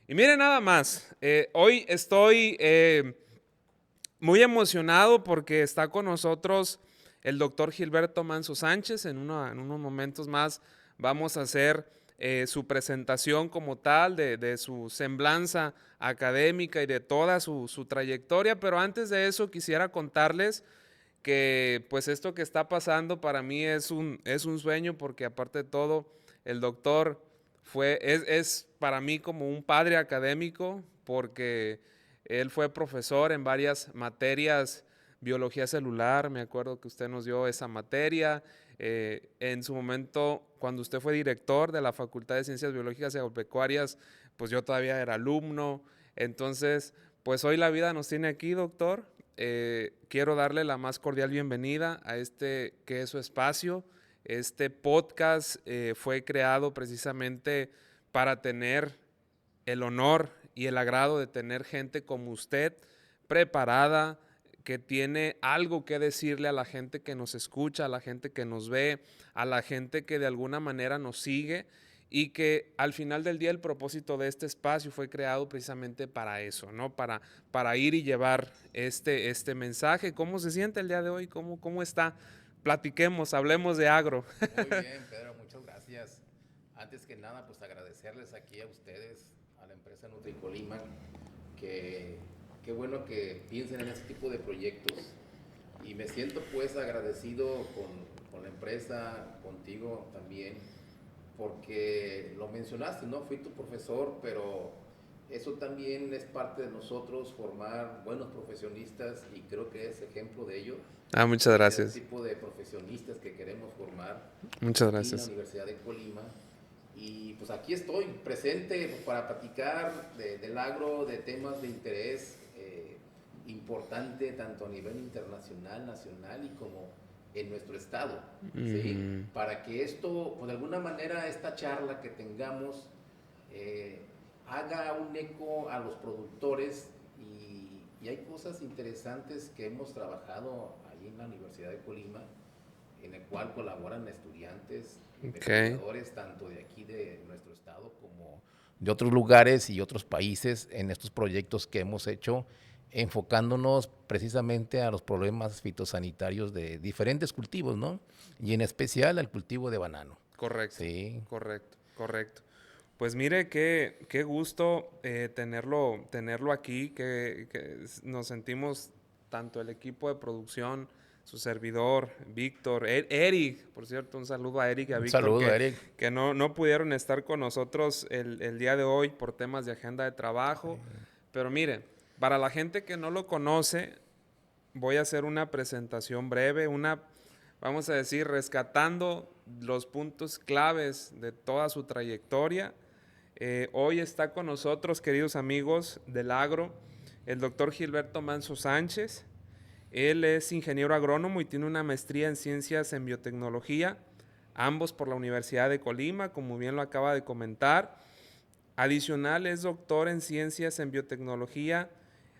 Y miren nada más, hoy estoy muy emocionado porque está con nosotros el doctor Gilberto Manso Sánchez. En unos momentos más vamos a hacer su presentación como tal de su semblanza académica y de toda su trayectoria. Pero antes de eso quisiera contarles que pues esto que está pasando para mí es un sueño porque aparte de todo el doctor es para mí como un padre académico porque él fue profesor en varias materias, biología celular, me acuerdo que usted nos dio esa materia, en su momento cuando usted fue director de la Facultad de Ciencias Biológicas y Agropecuarias, pues yo todavía era alumno, entonces pues hoy la vida nos tiene aquí, doctor. Quiero darle la más cordial bienvenida a este que es su espacio. Este podcast fue creado precisamente para tener el honor y el agrado de tener gente como usted, preparada, que tiene algo que decirle a la gente que nos escucha, a la gente que nos ve, a la gente que de alguna manera nos sigue y que al final del día el propósito de este espacio fue creado precisamente para eso, ¿no? Para ir y llevar este mensaje. ¿Cómo se siente el día de hoy? ¿Cómo está? Platiquemos, hablemos de agro. Muy bien, Pedro, muchas gracias. Antes que nada, pues agradecerles aquí a ustedes, a la empresa Nutricolima, que qué bueno que piensen en este tipo de proyectos. Y me siento pues agradecido con la empresa, contigo también, porque lo mencionaste, ¿no? Fui tu profesor, pero eso también es parte de nosotros, formar buenos profesionistas y creo que es ejemplo de ello, Muchas de ese gracias. tipo de profesionistas que queremos formar Muchas aquí en la gracias. Universidad de Colima. Y pues aquí estoy presente pues, para platicar del agro, de temas de interés importante tanto a nivel internacional, nacional y como en nuestro estado, ¿sí? Ujú. Para que esto, pues de alguna manera, esta charla que tengamos eh, haga un eco a los productores y hay cosas interesantes que hemos trabajado ahí en la Universidad de Colima, en el cual colaboran estudiantes, Ok. investigadores, tanto de aquí de nuestro estado como de otros lugares y otros países en estos proyectos que hemos hecho, enfocándonos precisamente a los problemas fitosanitarios de diferentes cultivos, ¿no? Y en especial al cultivo de banano. Correcto, Sí. correcto, correcto. Pues mire, qué gusto tenerlo aquí, que nos sentimos tanto el equipo de producción, su servidor, Víctor, Eric, por cierto, un saludo a Eric y a Un Víctor saludo, Eric. que no pudieron estar con nosotros el día de hoy por temas de agenda de trabajo. Pero mire, para la gente que no lo conoce, voy a hacer una presentación breve, vamos a decir, rescatando los puntos claves de toda su trayectoria. Hoy está con nosotros, queridos amigos del agro, el doctor Gilberto Manso Sánchez. Él es ingeniero agrónomo y tiene una maestría en ciencias en biotecnología, ambos por la Universidad de Colima, como bien lo acaba de comentar. Adicional, es doctor en ciencias en biotecnología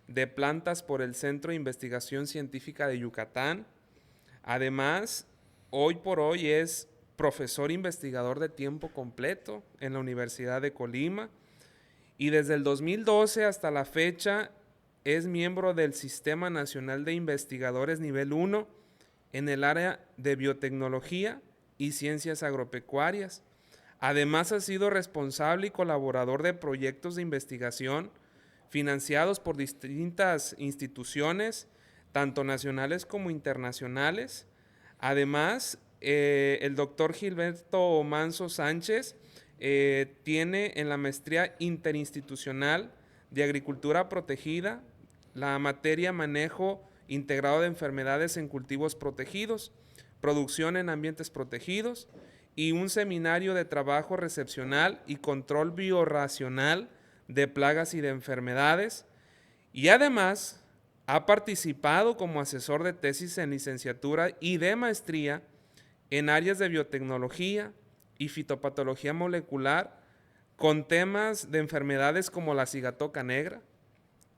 de plantas por el Centro de Investigación Científica de Yucatán. Además, hoy por hoy es profesor investigador de tiempo completo en la Universidad de Colima y desde el 2012 hasta la fecha es miembro del Sistema Nacional de Investigadores Nivel 1 en el área de biotecnología y ciencias agropecuarias. Además, ha sido responsable y colaborador de proyectos de investigación financiados por distintas instituciones, tanto nacionales como internacionales. Además, el doctor Gilberto Manso Sánchez tiene en la maestría interinstitucional de agricultura protegida la materia manejo integrado de enfermedades en cultivos protegidos, producción en ambientes protegidos y un seminario de trabajo recepcional y control biorracional de plagas y de enfermedades. Y además ha participado como asesor de tesis en licenciatura y de maestría en áreas de biotecnología y fitopatología molecular con temas de enfermedades como la cigatoca negra,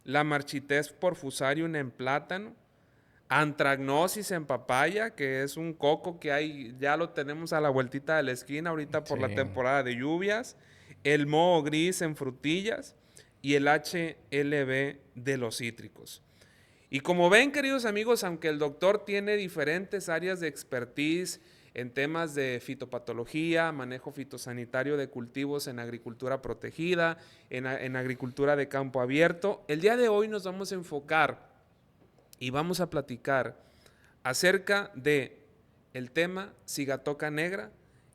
la marchitez por fusarium en plátano, antragnosis en papaya, que es un coco que hay, ya lo tenemos a la vueltita de la esquina ahorita por la Sí. temporada de lluvias, el moho gris en frutillas, y el HLB de los cítricos. Y como ven, queridos amigos, aunque el doctor tiene diferentes áreas de expertise en temas de fitopatología, manejo fitosanitario de cultivos en agricultura protegida, en agricultura de campo abierto, el día de hoy nos vamos a enfocar y vamos a platicar acerca de el tema cigatoca negra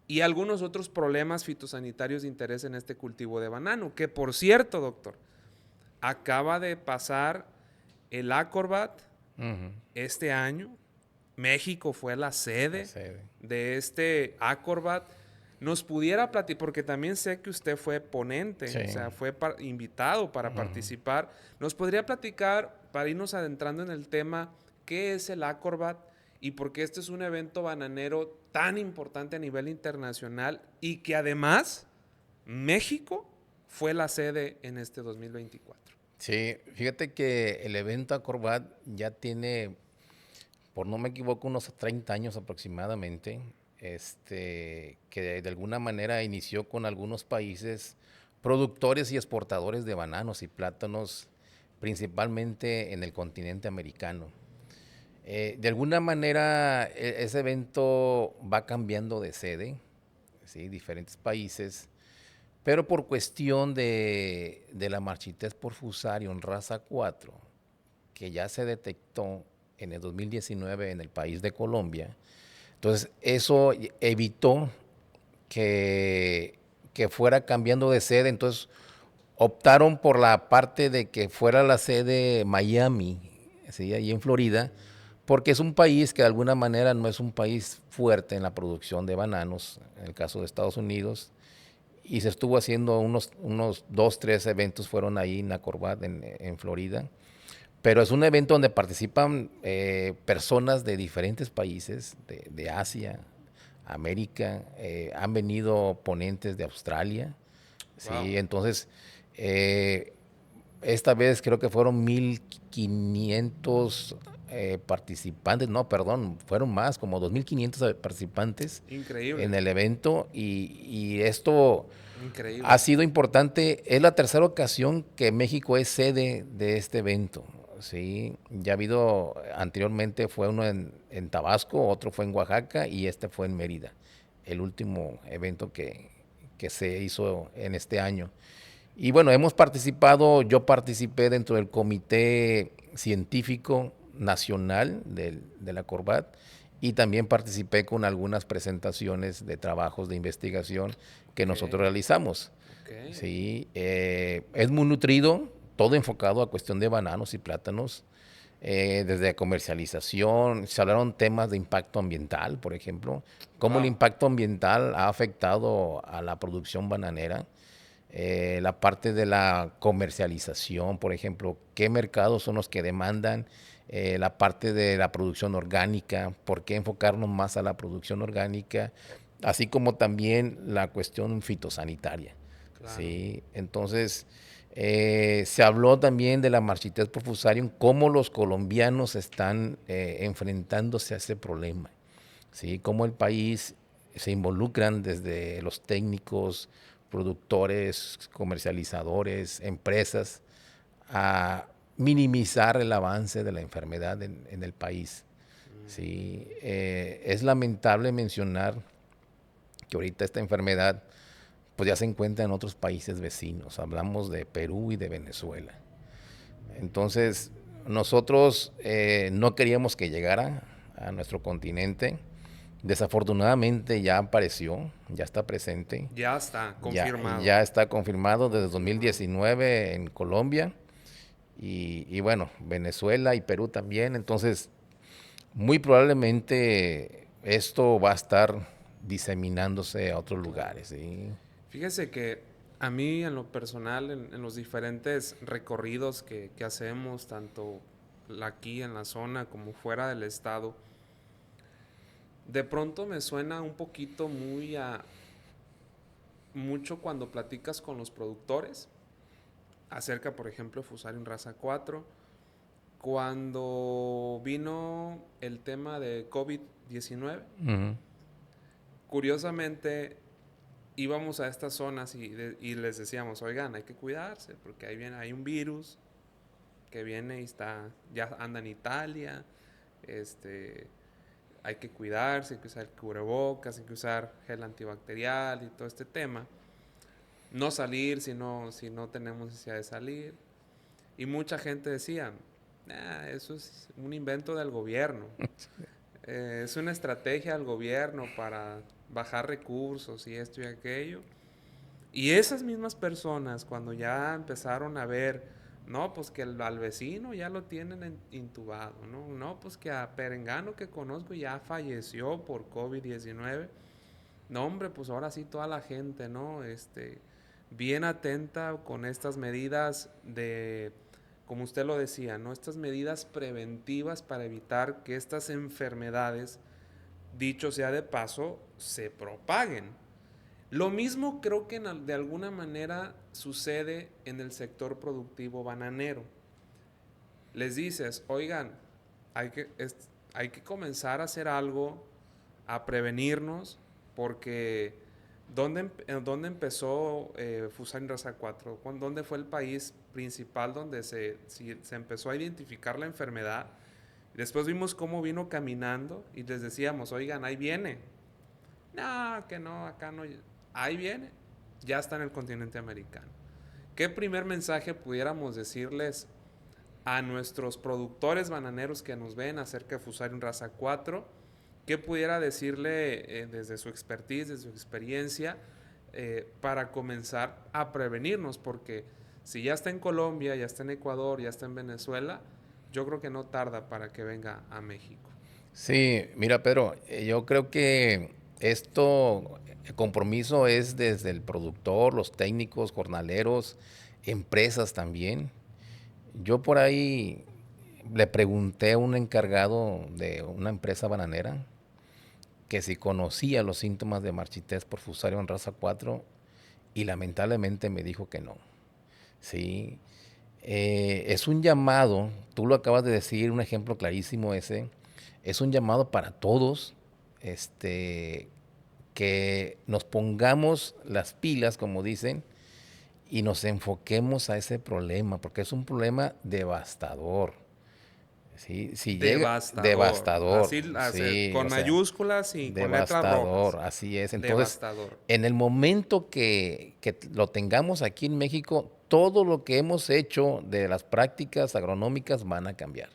y algunos otros problemas fitosanitarios de interés en este cultivo de banano, que por cierto, doctor, acaba de pasar el Acrobat este año. México fue la sede de este Acrobat. Nos pudiera platicar, porque también sé que usted fue ponente, o sea, fue invitado para participar. Nos podría platicar, para irnos adentrando en el tema, qué es el Acrobat y por qué este es un evento bananero tan importante a nivel internacional y que además México fue la sede en este 2024. Sí, fíjate que el evento Acrobat ya tiene, por no me equivoco, unos 30 años aproximadamente, que de alguna manera inició con algunos países productores y exportadores de bananos y plátanos, principalmente en el continente americano. De alguna manera ese evento va cambiando de sede, ¿sí? Diferentes países, pero por cuestión de la marchitez por fusarium raza 4, que ya se detectó en el 2019 en el país de Colombia, entonces eso evitó que fuera cambiando de sede, entonces optaron por la parte de que fuera la sede Miami, ¿sí? Ahí en Florida, porque es un país que de alguna manera no es un país fuerte en la producción de bananos, en el caso de Estados Unidos, y se estuvo haciendo unos 2, 3 eventos fueron ahí en Acrobat, en Florida, pero es un evento donde participan personas de diferentes países, de Asia, América, han venido ponentes de Australia, Wow. ¿sí? Entonces, esta vez creo que fueron 1,500 participantes, no, perdón, fueron más, como 2,500 participantes. Increíble. En el evento y esto Increíble. ha sido importante. Es la tercera ocasión que México es sede de este evento. Sí, ya ha habido, anteriormente fue uno en Tabasco, otro fue en Oaxaca y este fue en Mérida, el último evento que se hizo en este año. Y bueno, hemos participado, yo participé dentro del Comité Científico Nacional de la Corbat y también participé con algunas presentaciones de trabajos de investigación que nosotros realizamos. Sí, es muy nutrido, todo enfocado a cuestión de bananos y plátanos, desde comercialización, se hablaron temas de impacto ambiental, por ejemplo, cómo el impacto ambiental ha afectado a la producción bananera. La parte de la comercialización, por ejemplo, qué mercados son los que demandan la parte de la producción orgánica, por qué enfocarnos más a la producción orgánica, así como también la cuestión fitosanitaria. Claro. ¿Sí? Entonces, se habló también de la marchitez por fusarium, cómo los colombianos están enfrentándose a ese problema, ¿sí? Cómo el país se involucran desde los técnicos, productores, comercializadores, empresas, a minimizar el avance de la enfermedad en el país. Sí, es lamentable mencionar que ahorita esta enfermedad pues ya se encuentra en otros países vecinos. Hablamos de Perú y de Venezuela. Entonces, nosotros no queríamos que llegara a nuestro continente. Desafortunadamente ya apareció, ya está presente. Ya está confirmado. Ya está confirmado desde 2019 en Colombia y bueno, Venezuela y Perú también. Entonces, muy probablemente esto va a estar diseminándose a otros lugares. ¿Sí? Fíjese que a mí en lo personal, en los diferentes recorridos que hacemos, tanto aquí en la zona como fuera del estado, de pronto me suena un poquito mucho cuando platicas con los productores acerca, por ejemplo, de Fusarium Raza 4, cuando vino el tema de COVID-19. Curiosamente, íbamos a estas zonas y les decíamos, oigan, hay que cuidarse porque ahí viene, hay un virus que viene y ya anda en Italia, hay que cuidarse, hay que usar cubrebocas, hay que usar gel antibacterial y todo este tema. No salir si no tenemos necesidad de salir. Y mucha gente decía, eso es un invento del gobierno. Es una estrategia del gobierno para bajar recursos y esto y aquello. Y esas mismas personas, cuando ya empezaron a ver, no, pues que al vecino ya lo tienen intubado, ¿no? No, pues que a Perengano que conozco ya falleció por COVID-19. No, hombre, pues ahora sí toda la gente, ¿no? Bien atenta con estas medidas como usted lo decía, ¿no? Estas medidas preventivas para evitar que estas enfermedades, dicho sea de paso, se propaguen. Lo mismo creo que de alguna manera sucede en el sector productivo bananero. Les dices, oigan, hay que comenzar a hacer algo, a prevenirnos, porque ¿dónde empezó Fusain Raza 4? ¿Dónde fue el país principal donde se empezó a identificar la enfermedad? Después vimos cómo vino caminando y les decíamos, oigan, ahí viene. No, que no, acá no. Ahí viene, ya está en el continente americano. ¿Qué primer mensaje pudiéramos decirles a nuestros productores bananeros que nos ven acerca de Fusarium Raza 4? ¿Qué pudiera decirle desde su expertise, desde su experiencia, para comenzar a prevenirnos? Porque si ya está en Colombia, ya está en Ecuador, ya está en Venezuela, yo creo que no tarda para que venga a México. Sí, mira, Pedro, yo creo que esto, el compromiso es desde el productor, los técnicos, jornaleros, empresas también. Yo por ahí le pregunté a un encargado de una empresa bananera que si conocía los síntomas de marchitez por Fusarium Raza 4 y lamentablemente me dijo que no. Sí, es un llamado, tú lo acabas de decir, un ejemplo clarísimo ese, es un llamado para todos, que nos pongamos las pilas, como dicen, y nos enfoquemos a ese problema, porque es un problema devastador. ¿Sí? Si llega, Devastador. devastador, Así, sí, con o sea, mayúsculas y con letras rojas. devastador, así es. Entonces, Devastador. en el momento que lo tengamos aquí en México, todo lo que hemos hecho de las prácticas agronómicas van a cambiar.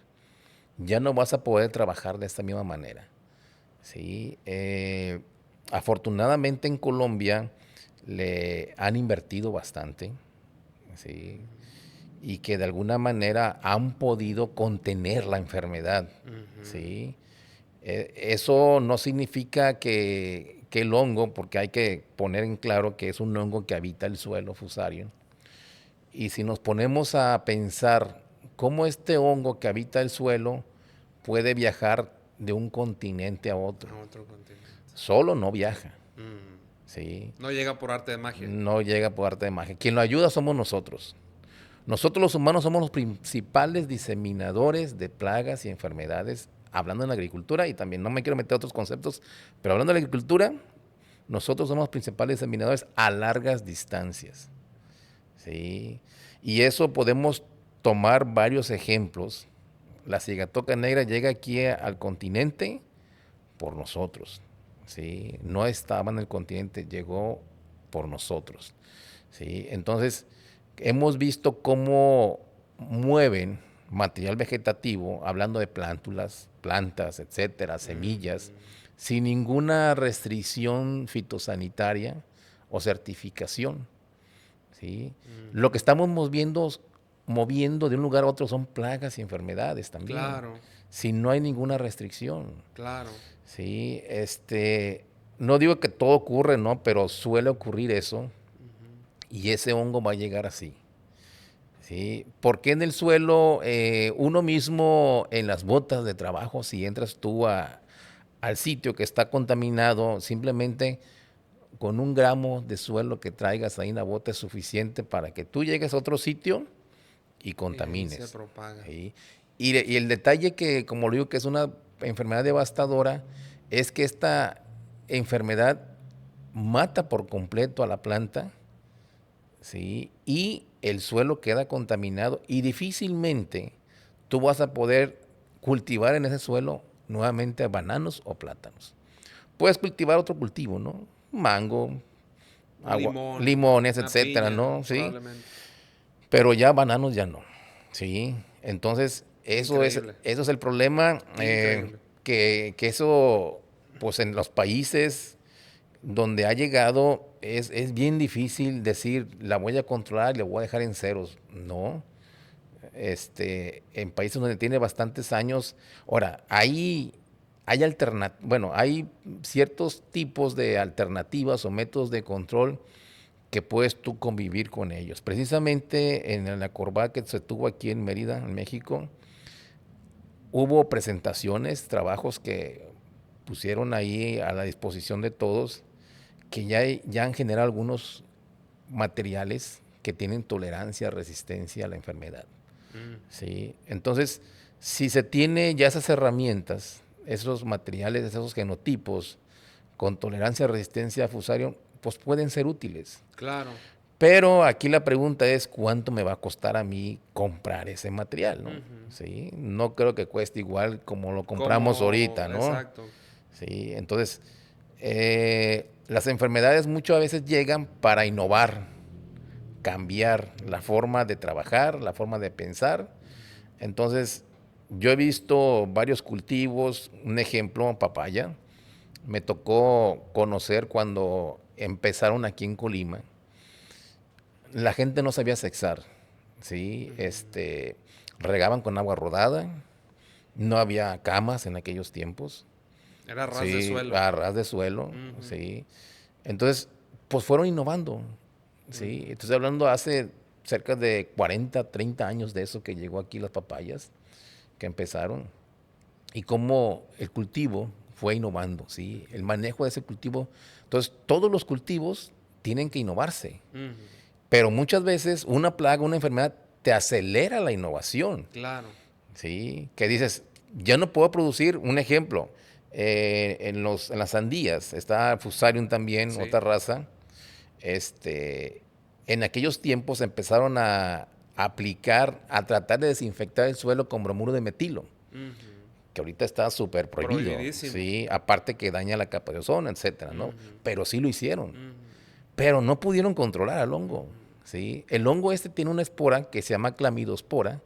Ya no vas a poder trabajar de esta misma manera. ¿Sí? Afortunadamente en Colombia le han invertido bastante, ¿sí? Y que de alguna manera han podido contener la enfermedad. ¿Sí? Eso no significa que el hongo, porque hay que poner en claro que es un hongo que habita el suelo, Fusarium. Y si nos ponemos a pensar cómo este hongo que habita el suelo puede viajar de un continente a otro, A otro continente. solo no viaja. Mm. ¿Sí? No llega por arte de magia. No llega por arte de magia. Quien lo ayuda somos nosotros. Nosotros los humanos somos los principales diseminadores de plagas y enfermedades, hablando en la agricultura, y también no me quiero meter a otros conceptos, pero hablando de la agricultura, nosotros somos los principales diseminadores a largas distancias. ¿Sí? Y eso podemos tomar varios ejemplos. La cigatoca negra llega aquí al continente por nosotros. ¿Sí? No estaba en el continente, llegó por nosotros. ¿Sí? Entonces, hemos visto cómo mueven material vegetativo, hablando de plántulas, plantas, etcétera, semillas, sin ninguna restricción fitosanitaria o certificación. ¿Sí? Lo que estamos moviendo de un lugar a otro son plagas y enfermedades también. Claro. Si no hay ninguna restricción. Claro. Sí, no digo que todo ocurre, ¿no? Pero suele ocurrir eso. Y ese hongo va a llegar así. ¿Sí? Porque en el suelo, uno mismo en las botas de trabajo, si entras tú al sitio que está contaminado, simplemente con 1 gramo de suelo que traigas ahí en la bota es suficiente para que tú llegues a otro sitio y contamines. Y se propaga. ¿Sí? Y el detalle que, como lo digo, que es una enfermedad devastadora, es que esta enfermedad mata por completo a la planta, ¿sí? Y el suelo queda contaminado y difícilmente tú vas a poder cultivar en ese suelo nuevamente bananos o plátanos. Puedes cultivar otro cultivo, ¿no? Mango, Un limón, limones, una etcétera, piña, ¿no? Sí. probablemente. Pero ya bananos ya no. Sí. Entonces, Increíble, eso es el problema. increíble. Que eso, pues en los países donde ha llegado, es bien difícil decir, la voy a controlar y le voy a dejar en ceros. No. En países donde tiene bastantes años. Ahora, hay ciertos tipos de alternativas o métodos de control que puedes tú convivir con ellos. Precisamente en la Corval que se tuvo aquí en Mérida, en México, hubo presentaciones, trabajos que pusieron ahí a la disposición de todos, que ya han generado algunos materiales que tienen tolerancia, resistencia a la enfermedad. Mm, ¿Sí? Entonces, si se tiene ya esas herramientas, esos materiales, esos genotipos con tolerancia, resistencia a Fusarium, pues pueden ser útiles. claro. Pero aquí la pregunta es cuánto me va a costar a mí comprar ese material, ¿no? Ujú. ¿Sí? No creo que cueste igual como lo compramos Como, ahorita, ¿no? exacto. Sí, entonces las enfermedades muchas veces llegan para innovar, cambiar la forma de trabajar, la forma de pensar. Entonces, yo he visto varios cultivos, un ejemplo, papaya. Me tocó conocer cuando empezaron aquí en Colima. La gente no sabía sexar, ¿sí? Ujú. Regaban con agua rodada, no había camas en aquellos tiempos, Era ras de ¿sí? suelo. A ras de suelo, Ujú, ¿sí? Entonces, pues fueron innovando, ¿sí? ujú. Entonces, hablando hace cerca de 40, 30 años de eso que llegó aquí las papayas, que empezaron, y cómo el cultivo fue innovando, ¿sí? El manejo de ese cultivo. Entonces, todos los cultivos tienen que innovarse. Ujú. Pero muchas veces una plaga, una enfermedad te acelera la innovación, Claro. ¿sí? Que dices, ya no puedo producir, un ejemplo, en las sandías, está Fusarium también, Sí. otra raza, en aquellos tiempos empezaron a aplicar, a tratar de desinfectar el suelo con bromuro de metilo, Ujú. que ahorita está súper prohibido, Prohibidísimo. ¿sí? Aparte que daña la capa de ozono, etcétera, ¿no? Ujú, Pero sí lo hicieron. ujú, Pero no pudieron controlar al hongo, ujú. ¿sí? El hongo tiene una espora que se llama clamidospora,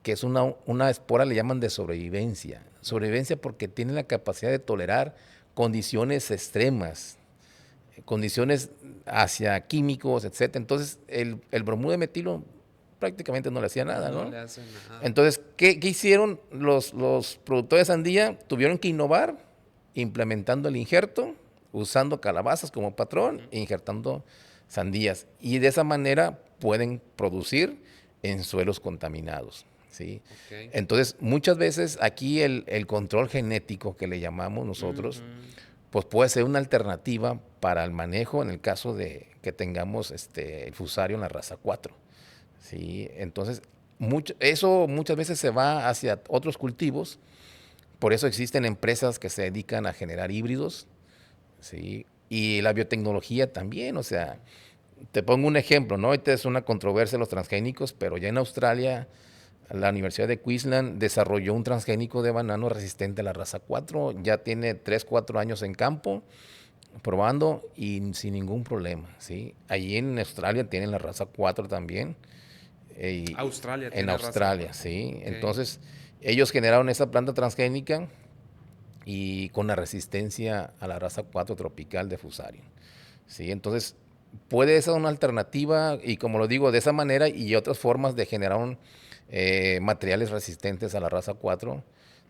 que es una espora, le llaman de sobrevivencia. Sobrevivencia porque tiene la capacidad de tolerar condiciones extremas, condiciones hacia químicos, etcétera. Entonces, el bromuro de metilo prácticamente no le hacía nada, No ¿no? le hace nada. Entonces, ¿qué hicieron los productores de sandía? Tuvieron que innovar implementando el injerto, usando calabazas como patrón Ujú. e injertando sandías. Y de esa manera pueden producir en suelos contaminados, ¿sí? Ok. Entonces, muchas veces aquí el control genético que le llamamos nosotros, Ujú. pues puede ser una alternativa para el manejo en el caso de que tengamos el fusario en la raza 4. ¿Sí? Entonces, eso muchas veces se va hacia otros cultivos, por eso existen empresas que se dedican a generar híbridos, ¿sí? Y la biotecnología también, o sea, te pongo un ejemplo, ¿no? Ahorita es una controversia los transgénicos, pero ya en Australia, la Universidad de Queensland desarrolló un transgénico de banano resistente a la raza 4, ya tiene 3 4 años en campo, probando y sin ningún problema, ¿sí? Allí en Australia tienen la raza 4 también, Australia en tiene raza Australia, 4. ¿sí? Ok. Entonces, ellos generaron esa planta transgénica y con la resistencia a la raza 4 tropical de Fusarium, ¿sí? Entonces, puede ser una alternativa y como lo digo, de esa manera y otras formas de generar materiales resistentes a la raza 4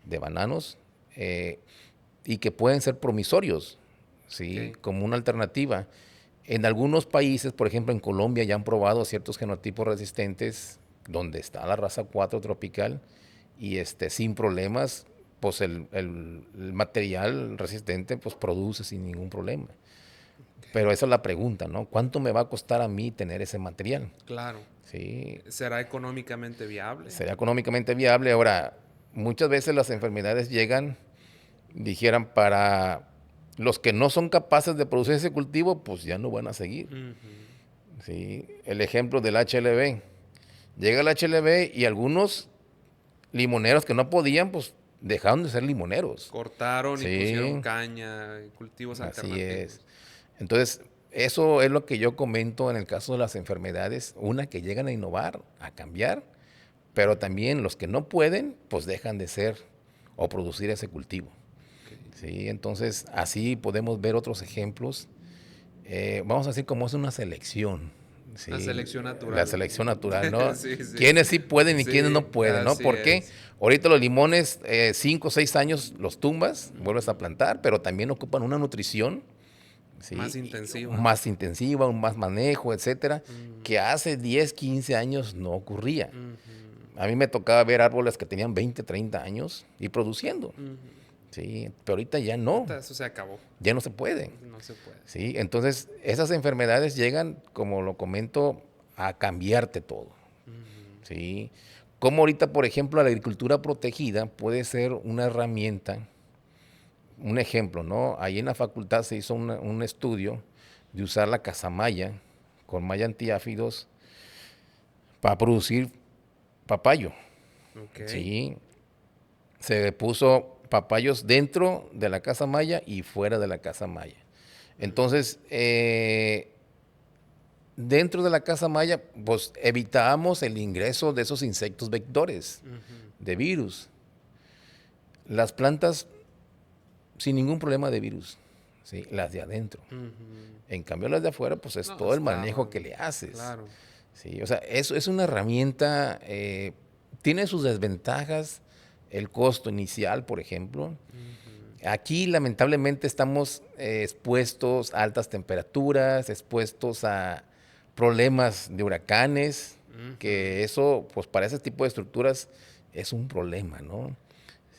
de bananos eh, y que pueden ser promisorios, ¿sí? Ok. Como una alternativa. En algunos países, por ejemplo en Colombia, ya han probado ciertos genotipos resistentes donde está la raza 4 tropical y sin problemas, pues el material resistente pues produce sin ningún problema. Pero Ok. esa es la pregunta, ¿no? ¿Cuánto me va a costar a mí tener ese material? Claro. ¿Sí? ¿Será económicamente viable? ¿Será económicamente viable? Ahora, muchas veces las enfermedades llegan, dijeran, para Los que no son capaces de producir ese cultivo, pues ya no van a seguir. Ujú. ¿Sí? El ejemplo del HLB. Llega el HLB y algunos limoneros que no podían, pues dejaron de ser limoneros. Cortaron y pusieron Sí, caña, cultivos así es. alternativos. Entonces, eso es lo que yo comento en el caso de las enfermedades. Una, que llegan a innovar, a cambiar, pero también los que no pueden, pues dejan de ser o producir ese cultivo. Ok. ¿Sí? Entonces, así podemos ver otros ejemplos. Vamos a decir como es una selección. La ¿Sí? selección La natural. selección natural, ¿no? Sí, sí. Quiénes sí pueden y quiénes Sí, no pueden, ¿no? así Porque es. ahorita los limones, 5 o 6 años los tumbas, vuelves a plantar, pero también ocupan una nutrición, Más ¿sí? intensiva. Más intensiva, un más manejo, etcétera, Ujú, que hace 10, 15 años no ocurría. ujú, A mí me tocaba ver árboles que tenían 20, 30 años y produciendo, ujú. ¿sí? Pero ahorita ya no, Ahorita eso se acabó. ya no se puede. No se puede. ¿Sí? Entonces, esas enfermedades llegan, como lo comento, a cambiarte todo. Ujú. ¿Sí? Como ahorita, por ejemplo, la agricultura protegida puede ser una herramienta, un ejemplo, ¿no? Ahí en la facultad se hizo un estudio de usar la casamaya con malla antiáfidos para producir papayo. Ok. ¿Sí? Se puso papayos dentro de la casamaya y fuera de la casamaya. Entonces, dentro de la casa maya, pues evitábamos el ingreso de esos insectos vectores, Ujú, de virus. Las plantas sin ningún problema de virus, ¿sí? Las de adentro. ujú. En cambio, las de afuera, pues es No, todo el manejo que estaban. le haces. Claro. ¿Sí? O sea, eso es una herramienta, tiene sus desventajas, el costo inicial, por ejemplo. Ujú, Aquí lamentablemente estamos expuestos a altas temperaturas, expuestos a problemas de huracanes, ujú. que eso, pues para ese tipo de estructuras es un problema, ¿no?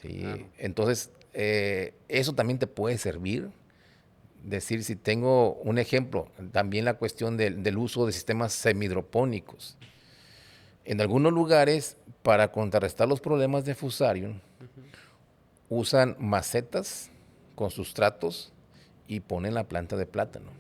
Sí, Claro. entonces, eso también te puede servir. Decir, si tengo un ejemplo, también la cuestión del uso de sistemas semihidropónicos. En algunos lugares, para contrarrestar los problemas de fusarium, Ujú. usan macetas con sustratos y ponen la planta de plátano.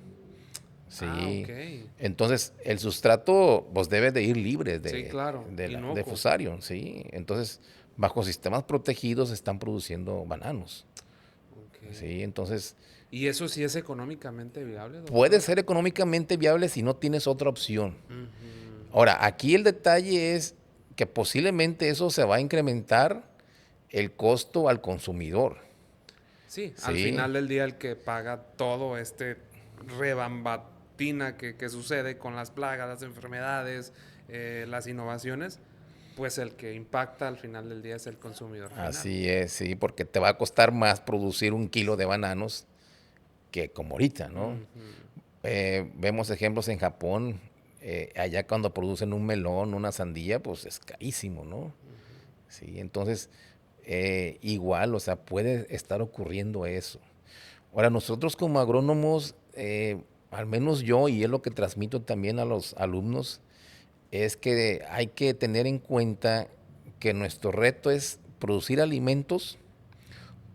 Ah, ok. Sí. Entonces, el sustrato pues debe de ir libre Sí, claro. de Inocuo. fusarium, ¿sí? Entonces, bajo sistemas protegidos están produciendo bananos, Ok. ¿sí? Entonces, ¿Y eso sí es económicamente viable, puede doctor? ser económicamente viable si no tienes otra opción. Ujú. Ahora, aquí el detalle es que posiblemente eso se va a incrementar el costo al consumidor, Sí, al ¿sí? final del día el que paga todo este rebambatina que sucede con las plagas, las enfermedades, las innovaciones, pues el que impacta al final del día es el consumidor final. Así es, sí, porque te va a costar más producir 1 kilo de bananos que como ahorita, ¿no? Ujú. Vemos ejemplos en Japón, allá cuando producen un melón, una sandía, pues es carísimo, ¿no? Sí, entonces, igual, o sea, puede estar ocurriendo eso. Ahora, nosotros como agrónomos, al menos yo, y es lo que transmito también a los alumnos, es que hay que tener en cuenta que nuestro reto es producir alimentos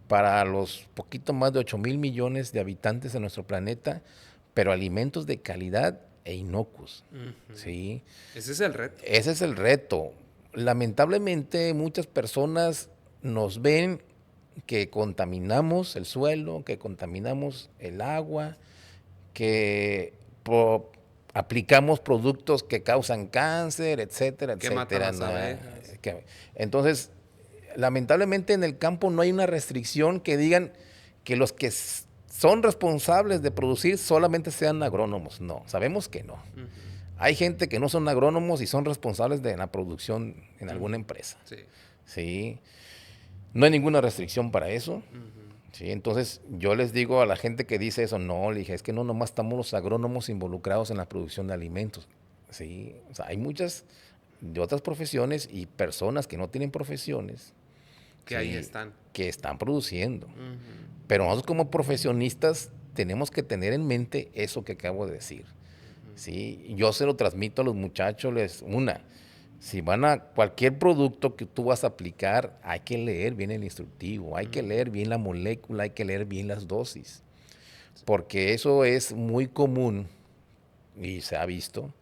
para los poquito más de 8,000 millones de habitantes de nuestro planeta, pero alimentos de calidad e inocuos. Ujú. ¿Sí? Ese es el reto. Ese es el reto. Lamentablemente muchas personas nos ven que contaminamos el suelo, que contaminamos el agua, que pro- aplicamos productos que causan cáncer, etcétera, Que matan etcétera. las abejas. Entonces, lamentablemente en el campo no hay una restricción que digan que los que son responsables de producir solamente sean agrónomos. No, sabemos que no. Ujú, Hay gente que no son agrónomos y son responsables de la producción en alguna ujú. empresa. Sí. ¿Sí? No hay ninguna restricción para eso. Ujú, ¿Sí? Entonces yo les digo a la gente que dice eso, no, le dije, es que no nomás estamos los agrónomos involucrados en la producción de alimentos. ¿Sí? O sea, hay muchas de otras profesiones y personas que no tienen profesiones, que ahí ¿sí? están. Que están produciendo. Ujú, Pero nosotros como profesionistas tenemos que tener en mente eso que acabo de decir. ujú, ¿Sí? Yo se lo transmito a los muchachos, si van a cualquier producto que tú vas a aplicar, hay que leer bien el instructivo, hay que ujú. leer bien la molécula, hay que leer bien las dosis. porque eso es muy común y se ha visto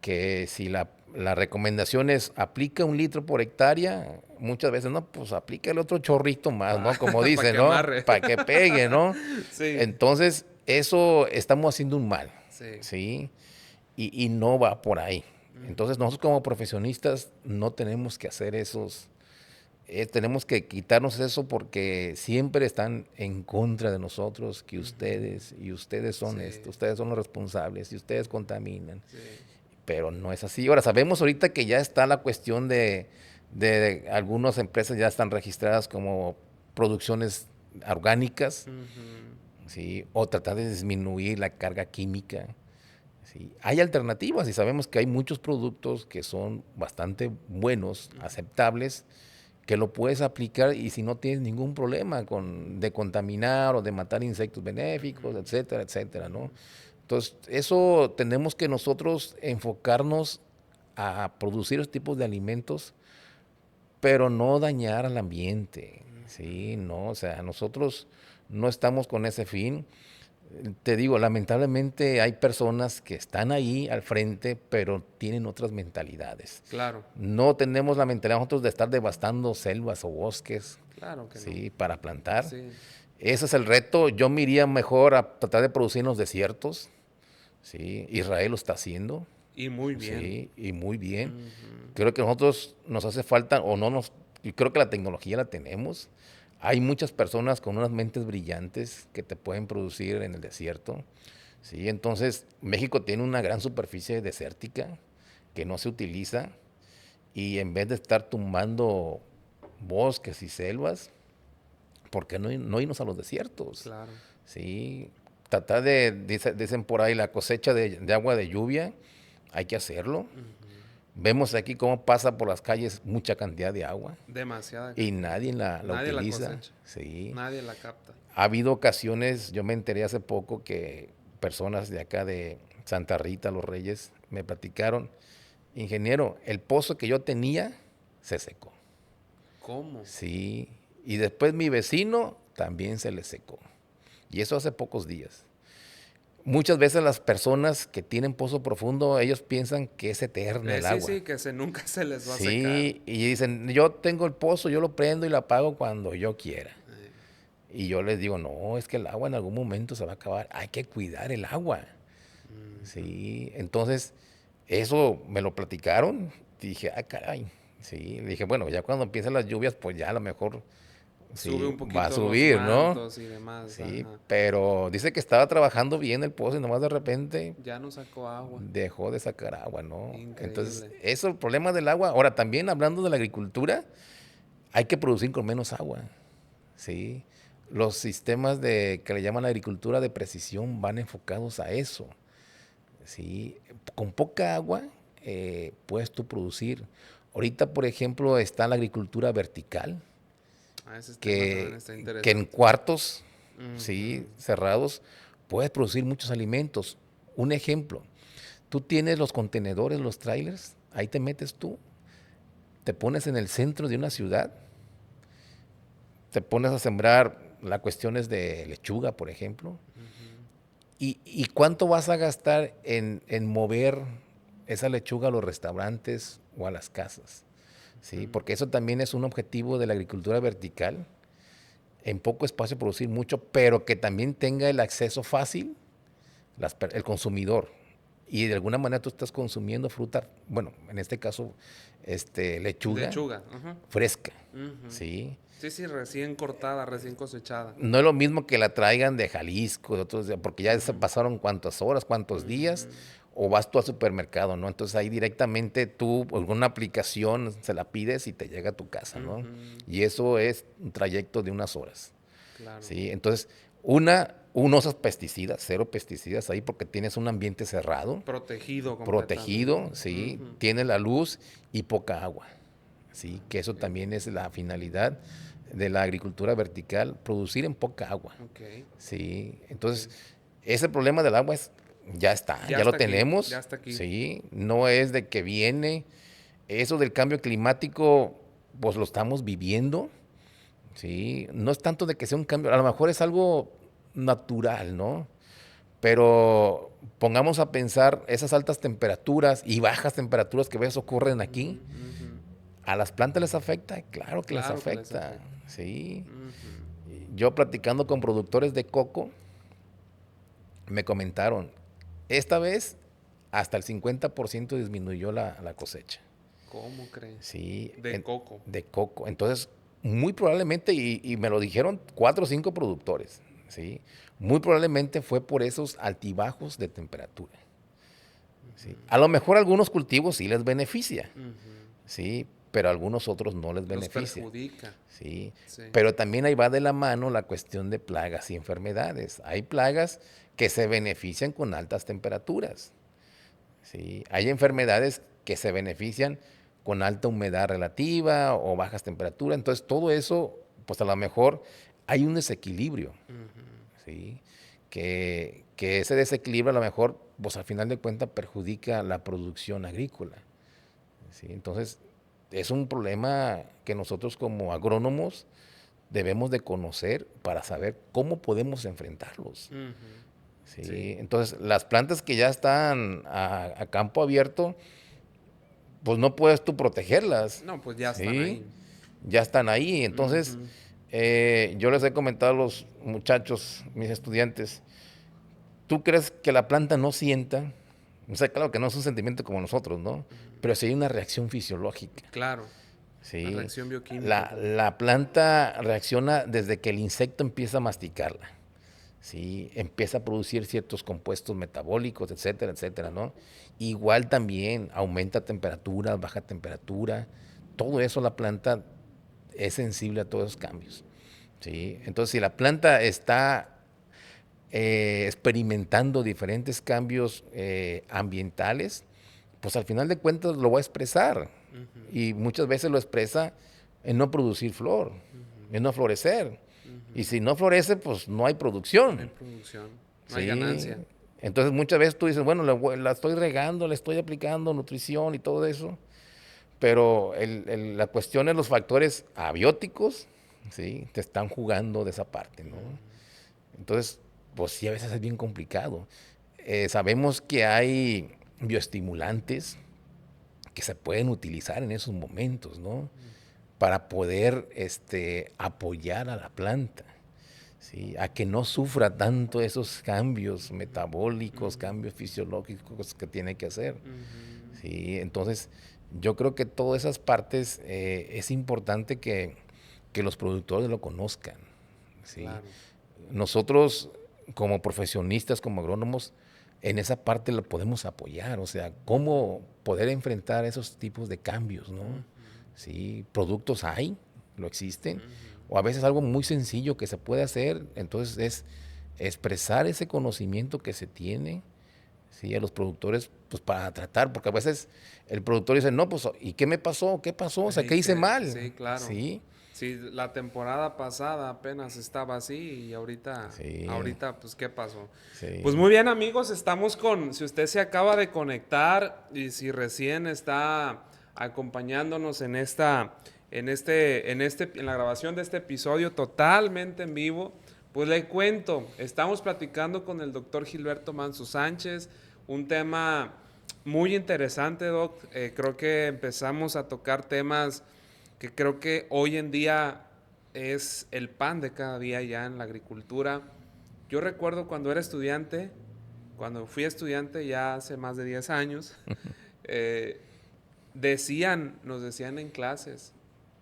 que si la recomendación es aplica 1 litro por hectárea, muchas veces no, pues aplica el otro chorrito más, ¿no? Como Para dice, que ¿no? amarre. Para que pegue, ¿no? Sí, Entonces, eso estamos haciendo un mal, sí. ¿sí? Y no va por ahí. Entonces, nosotros como profesionistas no tenemos que hacer tenemos que quitarnos eso porque siempre están en contra de nosotros, que ustedes, y ustedes son Sí, ustedes son los responsables, y ustedes contaminan. sí. Pero no es así. Ahora, sabemos ahorita que ya está la cuestión de algunas empresas ya están registradas como producciones orgánicas, ¿sí? O tratar de disminuir la carga química. ¿Sí? Hay alternativas y sabemos que hay muchos productos que son bastante buenos, aceptables, que lo puedes aplicar y si no tienes ningún problema de contaminar o de matar insectos benéficos, etcétera, etcétera, ¿no? Entonces, eso tenemos que nosotros enfocarnos a producir esos tipos de alimentos, pero no dañar al ambiente, ¿sí? No, o sea, nosotros no estamos con ese fin. Te digo, lamentablemente hay personas que están ahí al frente, pero tienen otras mentalidades. Claro, No tenemos la mentalidad nosotros de estar devastando selvas o bosques, claro que no. ¿sí? Para plantar. Sí. Ese es el reto. Yo me iría mejor a tratar de producir en los desiertos, ¿sí? Israel lo está haciendo, Y muy bien. ¿sí? Y muy bien. Ujú. Creo que a nosotros nos hace falta, o no nos, y creo que la tecnología la tenemos. Hay muchas personas con unas mentes brillantes que te pueden producir en el desierto, ¿sí? Entonces, México tiene una gran superficie desértica que no se utiliza y en vez de estar tumbando bosques y selvas, ¿por qué no irnos a los desiertos? Claro. ¿Sí? Tratar dicen por ahí, la cosecha de agua de lluvia, hay que hacerlo. Vemos aquí cómo pasa por las calles mucha cantidad de agua Demasiada y cantidad. nadie la Nadie la utiliza. cosecha. Sí. Nadie la capta. Ha habido ocasiones, yo me enteré hace poco que personas de acá de Santa Rita, Los Reyes, me platicaron, ingeniero, el pozo que yo tenía se secó. ¿Cómo? Sí, y después mi vecino también se le secó. Y eso hace pocos días. Muchas veces las personas que tienen pozo profundo, ellos piensan que es eterno el Sí, agua. sí, que nunca se les va a secar. Sí, y dicen, yo tengo el pozo, yo lo prendo y lo apago cuando yo quiera. Y yo les digo, no, es que el agua en algún momento se va a acabar, hay que cuidar el agua. Sí, entonces, eso me lo platicaron, dije, ah, caray. Sí, le dije, bueno, ya cuando empiecen las lluvias, pues ya a lo mejor Sube sí, un va a poquito los subir, ¿no? mantos y demás. Sí, Ajá. pero dice que estaba trabajando bien el pozo y nomás de repente Ya no sacó agua. dejó de sacar agua, ¿no? Entonces, Increíble. eso, el problema del agua. Ahora, también hablando de la agricultura, hay que producir con menos agua, ¿sí? Los sistemas que le llaman agricultura de precisión van enfocados a eso, ¿sí? Con poca agua puedes tú producir. Ahorita, por ejemplo, está la agricultura vertical, Ese tema también que, está que en interesante. cuartos, ¿sí? Ujú. Cerrados, puedes producir muchos alimentos. Un ejemplo, tú tienes los contenedores, los trailers, ahí te metes tú, te pones en el centro de una ciudad, te pones a sembrar las cuestiones de lechuga, por ejemplo, y ¿cuánto vas a gastar en mover esa lechuga a los restaurantes o a las casas? ¿Sí? Porque eso también es un objetivo de la agricultura vertical, en poco espacio producir mucho, pero que también tenga el acceso fácil el consumidor. Y de alguna manera tú estás consumiendo fruta, bueno, en este caso, lechuga Lechuga. Ajá. fresca, Ujú. ¿sí? Sí, sí, recién cortada, recién cosechada. No es lo mismo que la traigan de Jalisco, de otros, porque ya se Ujú. pasaron cuántas horas, cuántos días, Ujú. o vas tú al supermercado, ¿no? Entonces ahí directamente tú, alguna aplicación, se la pides y te llega a tu casa, ¿no? Ujú. Y eso es un trayecto de unas horas. Claro. ¿Sí? Entonces, no usas pesticidas, cero pesticidas ahí porque tienes un ambiente cerrado, Protegido completamente. protegido, ¿sí? Ujú. Tiene la luz y poca agua, ¿sí? Que eso Ok. también es la finalidad de la agricultura vertical, producir en poca agua, Ok. ¿sí? Entonces, ese problema del agua ya está, Ya ya lo está aquí. Ya tenemos, está aquí. ¿sí? No es de que viene, eso del cambio climático, pues lo estamos viviendo. Sí, no es tanto de que sea un cambio, a lo mejor es algo natural, ¿no? Pero pongamos a pensar esas altas temperaturas y bajas temperaturas que a veces ocurren aquí. ¿A las plantas les afecta? Claro que les Claro que les afecta, afecta. sí. Ujú. Yo platicando con productores de coco, me comentaron, esta vez hasta el 50% disminuyó la cosecha. ¿Cómo crees? Sí, De coco. de coco. Entonces, muy probablemente, y me lo dijeron 4 o 5 productores, ¿sí? Muy probablemente fue por esos altibajos de temperatura. ¿Sí? A lo mejor algunos cultivos sí les beneficia, Ujú. ¿sí? Pero a algunos otros no les Los beneficia. perjudica. ¿Sí? Sí. Pero también ahí va de la mano la cuestión de plagas y enfermedades. Hay plagas que se benefician con altas temperaturas. ¿Sí? Hay enfermedades que se benefician con alta humedad relativa o bajas temperaturas. Entonces, todo eso, pues a lo mejor hay un desequilibrio. Ujú. ¿Sí? Que ese desequilibrio a lo mejor, pues al final de cuentas, perjudica la producción agrícola. ¿Sí? Entonces, es un problema que nosotros como agrónomos debemos de conocer para saber cómo podemos enfrentarlos. Ujú. Sí. ¿Sí? Entonces, las plantas que ya están a campo abierto, pues no puedes tú protegerlas. No, pues ya están ¿Sí? ahí. Ya están ahí. Entonces, Ujú. yo les he comentado a los muchachos, mis estudiantes, ¿tú crees que la planta no sienta? O sea, claro que no es un sentimiento como nosotros, ¿no? Pero sí hay una reacción fisiológica. Claro. Una ¿Sí? reacción bioquímica La, también. la planta reacciona desde que el insecto empieza a masticarla. ¿Sí? Empieza a producir ciertos compuestos metabólicos, etcétera, etcétera, ¿no? Igual también aumenta temperatura, baja temperatura. Todo eso la planta es sensible a todos esos cambios. ¿Sí? Entonces, si la planta está experimentando diferentes cambios ambientales, pues al final de cuentas lo va a expresar. Ujú. Y muchas veces lo expresa en no producir flor, Ujú. en no florecer. Y Ujú. si no florece, pues no hay No hay producción. producción. No hay ¿Sí? ganancia. Entonces muchas veces tú dices, bueno, la estoy regando, le estoy aplicando nutrición y todo eso, pero la cuestión es los factores abióticos, ¿sí? Te están jugando de esa parte, ¿no? Ujú. Entonces, pues sí, a veces es bien complicado. Sabemos que hay bioestimulantes que se pueden utilizar en esos momentos, ¿no? Para poder apoyar a la planta, ¿sí? A que no sufra tanto esos cambios metabólicos, Ujú. cambios fisiológicos que tiene que hacer. Ujú. ¿Sí? Entonces, yo creo que todas esas partes es importante que los productores lo conozcan. ¿Sí? Claro. Nosotros, como profesionistas, como agrónomos, en esa parte lo podemos apoyar, o sea, cómo poder enfrentar esos tipos de cambios, ¿no? Ujú. Sí, productos hay, lo existen, Ujú. o a veces algo muy sencillo que se puede hacer, entonces es expresar ese conocimiento que se tiene, sí, a los productores, pues para tratar, porque a veces el productor dice, no, pues, ¿y qué me pasó? ¿Qué pasó? O sea, Ay, ¿qué hice que mal? sí, claro. Sí, Sí, la temporada pasada apenas estaba así y sí, ahorita, pues, ¿qué pasó? Pues sí. muy bien, amigos, estamos si usted se acaba de conectar y si recién está acompañándonos en la grabación de este episodio totalmente en vivo, pues le cuento, estamos platicando con el doctor Gilberto Manso Sánchez, un tema muy interesante, Doc. Creo que empezamos a tocar temas que creo que hoy en día es el pan de cada día ya en la agricultura. Yo recuerdo cuando fui estudiante ya hace más de 10 años, eh, nos decían en clases,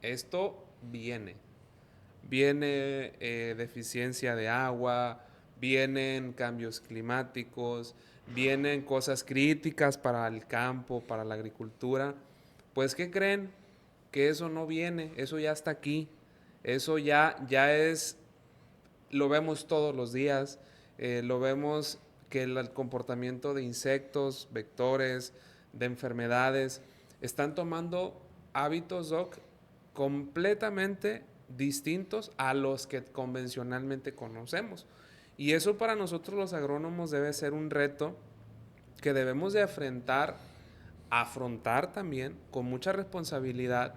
esto viene deficiencia de agua, vienen cambios climáticos, vienen cosas críticas para el campo, para la agricultura. Pues, ¿qué creen? Que eso no viene, eso ya está aquí, eso ya es, lo vemos todos los días, lo vemos que el comportamiento de insectos, vectores, de enfermedades, están tomando hábitos, Doc, completamente distintos a los que convencionalmente conocemos. Y eso para nosotros los agrónomos debe ser un reto que debemos de afrontar también con mucha responsabilidad.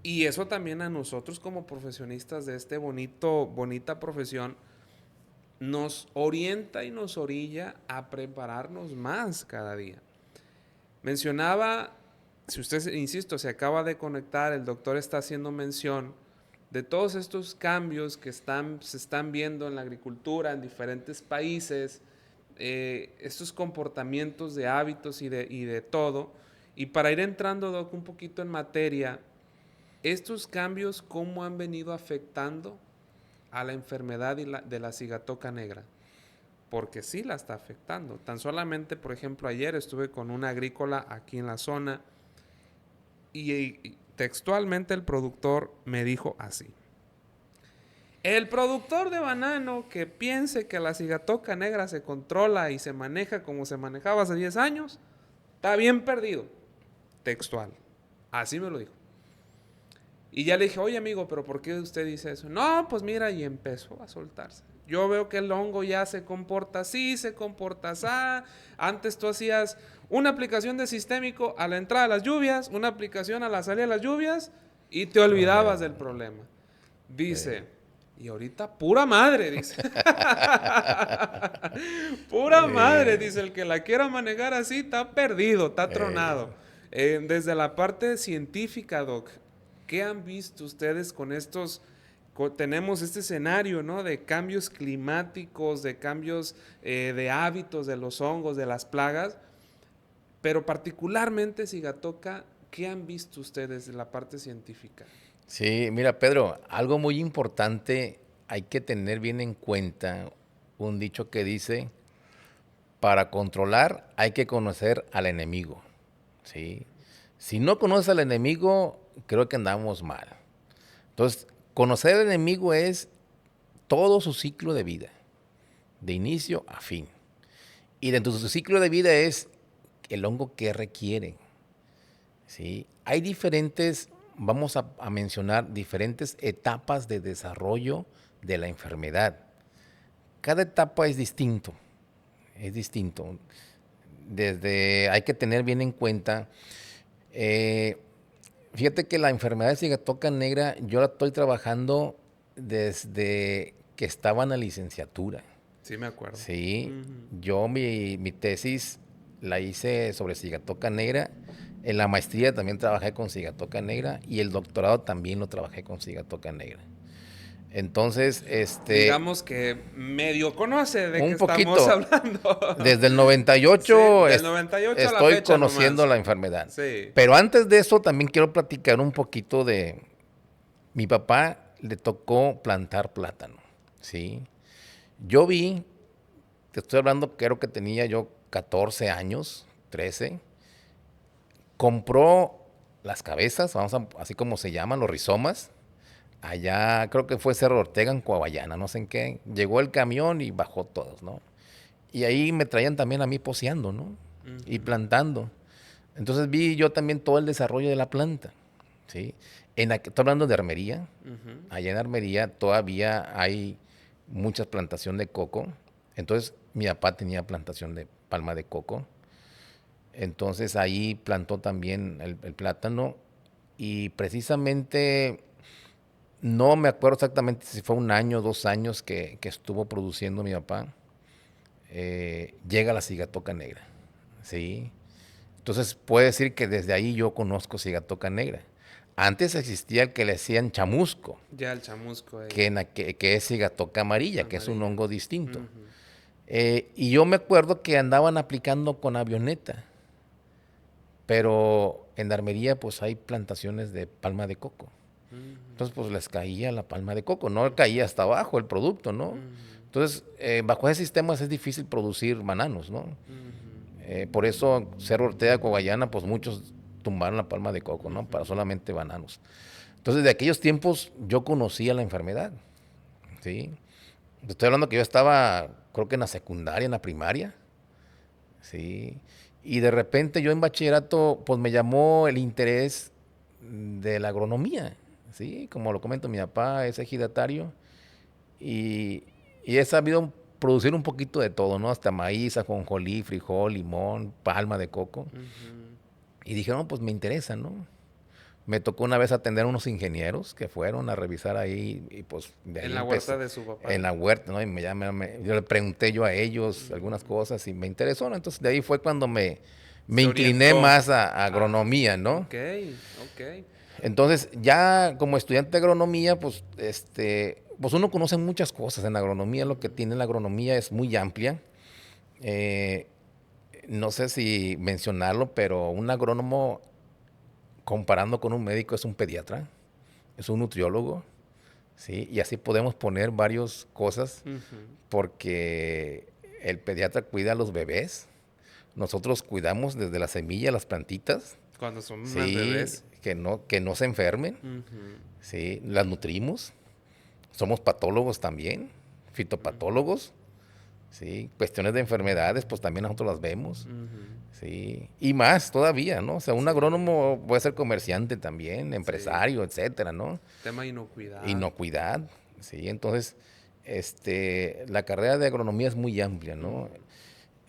Y eso también a nosotros como profesionistas de bonita profesión, nos orienta y nos orilla a prepararnos más cada día. Mencionaba, si usted, insisto, se acaba de conectar, el doctor está haciendo mención de todos estos cambios que se están viendo en la agricultura en diferentes países, estos comportamientos de hábitos y de todo. Y para ir entrando, Doc, un poquito en materia, estos cambios, ¿cómo han venido afectando a la enfermedad de la cigatoca negra? Porque sí la está afectando. Tan solamente, por ejemplo, ayer estuve con una agrícola aquí en la zona y textualmente el productor me dijo así: el productor de banano que piense que la cigatoca negra se controla y se maneja como se manejaba hace 10 años, está bien perdido. Textual. Así me lo dijo. Y ya le dije, oye amigo, pero ¿por qué usted dice eso? No, pues mira, y empezó a soltarse. Yo veo que el hongo ya se comporta así, se comporta así. Antes tú hacías una aplicación de sistémico a la entrada de las lluvias, una aplicación a la salida de las lluvias y te olvidabas del problema. Dice, y ahorita pura madre, dice. Pura madre, dice, el que la quiera manejar así está perdido, está tronado. Desde la parte científica, Doc, ¿qué han visto ustedes con estos? Tenemos este escenario, ¿no? De cambios climáticos, de cambios de hábitos de los hongos, de las plagas, pero particularmente Sigatoka, ¿qué han visto ustedes de la parte científica? Sí, mira, Pedro, algo muy importante hay que tener bien en cuenta un dicho que dice, para controlar hay que conocer al enemigo, ¿sí? Si no conoces al enemigo, creo que andamos mal. Entonces, conocer al enemigo es todo su ciclo de vida, de inicio a fin. Y dentro de su ciclo de vida es el hongo que requiere, ¿sí? Hay diferentes, vamos a mencionar diferentes etapas de desarrollo de la enfermedad. Cada etapa es distinto, es distinto. Hay que tener bien en cuenta, fíjate que la enfermedad de cigatoca negra yo la estoy trabajando desde que estaba en la licenciatura. Sí, me acuerdo. Sí, yo mi tesis la hice sobre cigatoca negra. En la maestría también trabajé con cigatoca negra y el doctorado también lo trabajé con cigatoca negra. Entonces, digamos que medio conoce de qué un estamos poquito, hablando. desde el 98, Sí, del 98 a la estoy fecha conociendo nomás. la enfermedad. Sí. Pero antes de eso también quiero platicar un poquito de mi papá. Le tocó plantar plátano, ¿sí? Yo vi, te estoy hablando, creo que tenía yo 14 años, 13. Compró las cabezas, así como se llaman, los rizomas. Allá, creo que fue Cerro Ortega, en Coahuayana, no sé en qué. Llegó el camión y bajó todos, ¿no? Y ahí me traían también a mí poceando, ¿no? Y plantando. Entonces vi yo también todo el desarrollo de la planta, ¿sí? Estoy hablando de Armería. Allá en Armería todavía hay mucha plantación de coco. Entonces mi papá tenía plantación de palma de coco. Entonces ahí plantó también el plátano. Y precisamente, no me acuerdo exactamente si fue 1 año, 2 años que estuvo produciendo mi papá, llega la cigatoca negra, ¿sí? Entonces puede decir que desde ahí yo conozco cigatoca negra. Antes existía el que le decían chamusco, Ya el chamusco. que es cigatoca amarilla, que es un hongo distinto. Y yo me acuerdo que andaban aplicando con avioneta, pero en Armería pues hay plantaciones de palma de coco. Entonces pues les caía la palma de coco, no caía hasta abajo el producto, ¿no? Entonces bajo ese sistema es difícil producir bananos, ¿no? Por eso Cerro Ortega, Coahuayana, pues muchos tumbaron la palma de coco, ¿no? Para solamente bananos. Entonces de aquellos tiempos yo conocía la enfermedad, ¿sí? Estoy hablando que yo estaba, creo que en la secundaria, en la primaria, ¿sí? Y de repente yo en bachillerato, pues me llamó el interés de la agronomía, ¿sí? Como lo comento, mi papá es ejidatario y he sabido producir un poquito de todo, ¿no? Hasta maíz, ajonjolí, frijol, limón, palma de coco. Y dije, no, pues me interesa, ¿no? Me tocó una vez atender a unos ingenieros que fueron a revisar ahí y pues de ahí En la huerta de su papá. En la huerta, ¿no? Y yo le pregunté yo a ellos algunas cosas y me interesó, ¿no? Entonces de ahí fue cuando me Se incliné orientó. más a agronomía, ¿no? Ok, ok. Entonces ya como estudiante de agronomía, pues pues uno conoce muchas cosas en agronomía. Lo que tiene la agronomía es muy amplia. Eh, no sé si mencionarlo, pero un agrónomo, comparando con un médico, es un pediatra, es un nutriólogo, ¿sí? Y así podemos poner varias cosas, porque el pediatra cuida a los bebés, nosotros cuidamos desde la semilla, las plantitas, Cuando son más ¿sí? bebés. Que no se enfermen, ¿sí? Las nutrimos, somos patólogos también, fitopatólogos, ¿sí? Cuestiones de enfermedades, pues también nosotros las vemos. Sí, y más todavía, ¿no? O sea, un agrónomo puede ser comerciante también, empresario, etcétera, ¿no? Tema inocuidad. Inocuidad, sí. Entonces, la carrera de agronomía es muy amplia, ¿no?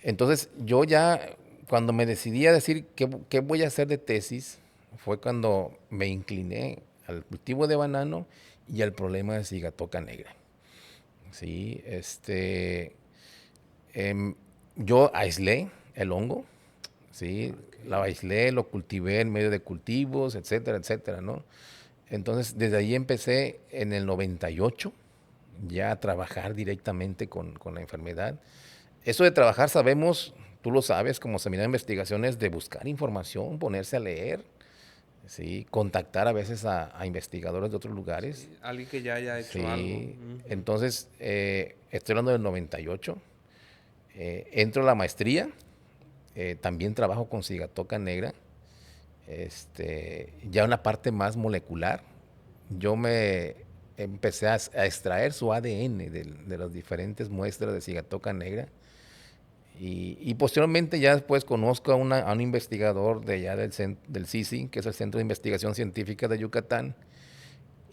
Entonces, yo ya, cuando me decidí a decir qué voy a hacer de tesis, fue cuando me incliné al cultivo de banano y al problema de cigatoca negra. Sí, yo aislé el hongo. Sí, la aislé, lo cultivé en medio de cultivos, etcétera, etcétera, ¿no? Entonces, desde ahí empecé en el 98 ya a trabajar directamente con la enfermedad. Eso de trabajar, sabemos, tú lo sabes, como seminario de investigaciones, de buscar información, ponerse a leer, ¿sí? Contactar a veces a investigadores de otros lugares. Sí, alguien que ya haya hecho algo. Sí, entonces, estoy hablando del 98. Entro a la maestría. También trabajo con cigatoca negra, ya una parte más molecular. Yo me empecé a extraer su ADN de las diferentes muestras de cigatoca negra y posteriormente ya después conozco a un investigador de allá del CICI, que es el Centro de Investigación Científica de Yucatán,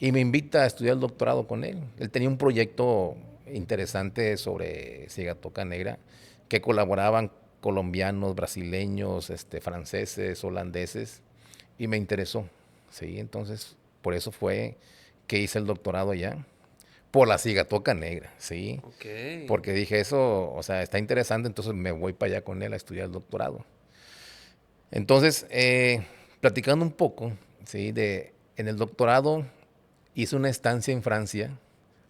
y me invita a estudiar el doctorado con él. Él tenía un proyecto interesante sobre cigatoca negra, que colaboraban colombianos, brasileños, franceses, holandeses, y me interesó, ¿sí? Entonces, por eso fue que hice el doctorado allá, por la cigatoca negra, ¿sí? Ok. Porque dije, eso, o sea, está interesante, entonces me voy para allá con él a estudiar el doctorado. Entonces, platicando un poco, ¿sí? En el doctorado hice una estancia en Francia,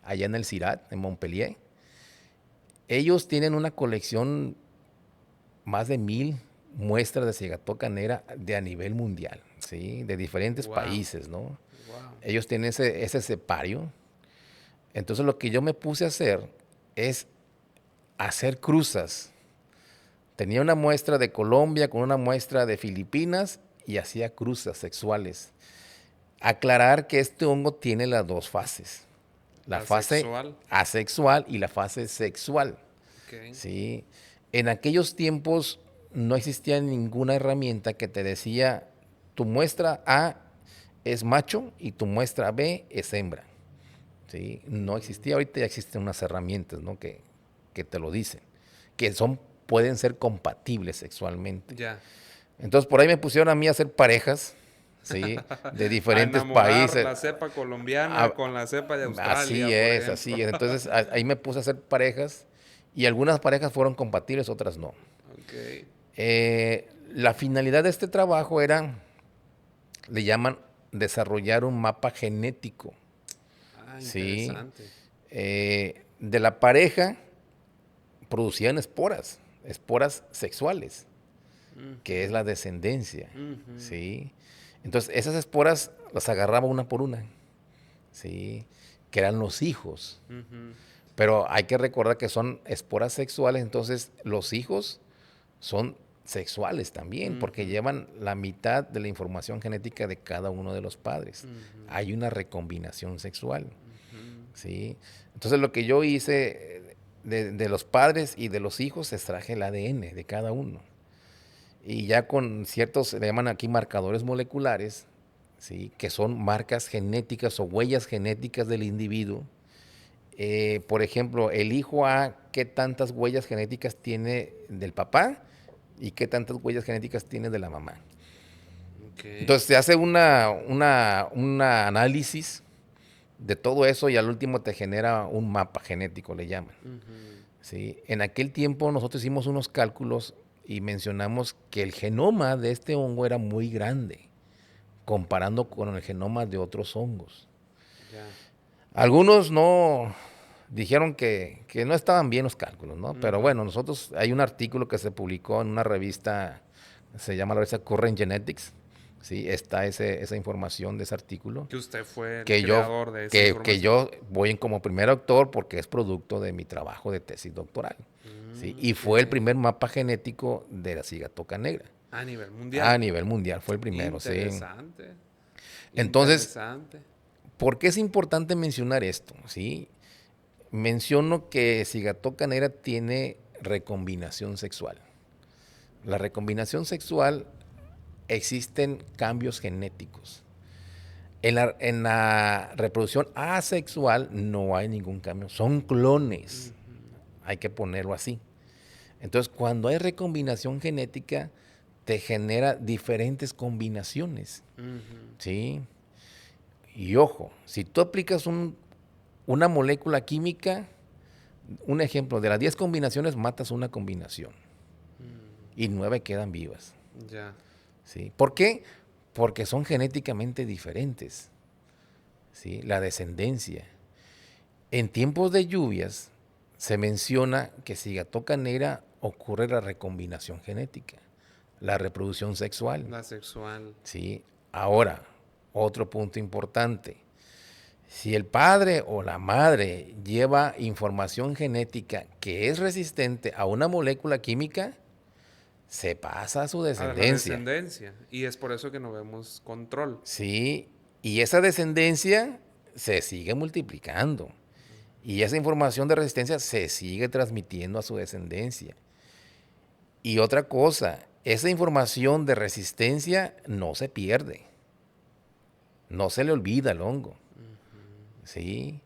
allá en el CIRAD, en Montpellier. Ellos tienen una colección, más de 1000 muestras de cigatoca negra a nivel mundial, ¿sí? De diferentes países, ¿no? Wow. Ellos tienen ese separio. Entonces lo que yo me puse a hacer es hacer cruzas. Tenía una muestra de Colombia con una muestra de Filipinas y hacía cruzas sexuales. Aclarar que este hongo tiene las dos fases. La fase asexual y la fase sexual. Okay. ¿Sí? En aquellos tiempos no existía ninguna herramienta que te decía tu muestra A es macho y tu muestra B es hembra. ¿Sí? No existía. Ahorita ya existen unas herramientas, ¿no? que te lo dicen, que pueden ser compatibles sexualmente. Ya. Entonces por ahí me pusieron a mí a hacer parejas, ¿sí? De diferentes países. La cepa colombiana con la cepa de Australia. Así es. Entonces ahí me puse a hacer parejas y algunas parejas fueron compatibles, otras no. Okay. La finalidad de este trabajo era, le llaman desarrollar un mapa genético. Interesante. ¿Sí? De la pareja producían esporas sexuales, que es la descendencia. ¿Sí? Entonces esas esporas las agarraba una por una, ¿sí? Que eran los hijos. Pero hay que recordar que son esporas sexuales, entonces los hijos son sexuales también, porque llevan la mitad de la información genética de cada uno de los padres. Hay una recombinación sexual. ¿Sí? Entonces lo que yo hice de los padres y de los hijos, extraje el ADN de cada uno. Y ya con ciertos, le llaman aquí marcadores moleculares, ¿sí? Que son marcas genéticas o huellas genéticas del individuo. Por ejemplo, el hijo A, ¿qué tantas huellas genéticas tiene del papá y qué tantas huellas genéticas tiene de la mamá? Ok. Entonces se hace un análisis de todo eso y al último te genera un mapa genético, le llaman. Ujú. ¿Sí? En aquel tiempo nosotros hicimos unos cálculos y mencionamos que el genoma de este hongo era muy grande, comparando con el genoma de otros hongos. Ya. Algunos no dijeron que no estaban bien los cálculos, ¿no? Pero Ujú. bueno, nosotros, hay un artículo que se publicó en una revista, se llama la revista Current Genetics, ¿sí? Está esa información de ese artículo, Que usted fue el que yo, creador de esa que información. yo voy en como primer autor porque es producto de mi trabajo de tesis doctoral, ¿sí? Y fue el Ok. primer mapa genético de la cigatoca negra. A nivel A mundial. nivel mundial fue el primero, sí. Interesante. Entonces, Interesante. ¿por qué es importante mencionar esto? ¿Sí? Menciono que cigatoca negra tiene recombinación sexual. La recombinación sexual existen cambios genéticos. En la reproducción asexual no hay ningún cambio, son clones. Hay que ponerlo así. Entonces, cuando hay recombinación genética, te genera diferentes combinaciones. Ujú. ¿Sí? Y ojo, si tú aplicas una molécula química, un ejemplo, de las 10 combinaciones matas una combinación y 9 quedan vivas. Ya. ¿Sí? ¿Por qué? Porque son genéticamente diferentes. ¿Sí? La descendencia. En tiempos de lluvias se menciona que cigatoca negra ocurre la recombinación genética, la reproducción sexual. La sexual. ¿Sí? Ahora, otro punto importante. Si el padre o la madre lleva información genética que es resistente a una molécula química, se pasa a su A la descendencia. descendencia. Y es por eso que no vemos control. Sí, y esa descendencia se sigue multiplicando. Y esa información de resistencia se sigue transmitiendo a su descendencia. Y otra cosa, esa información de resistencia no se pierde. No se le olvida al hongo. ¿Sí?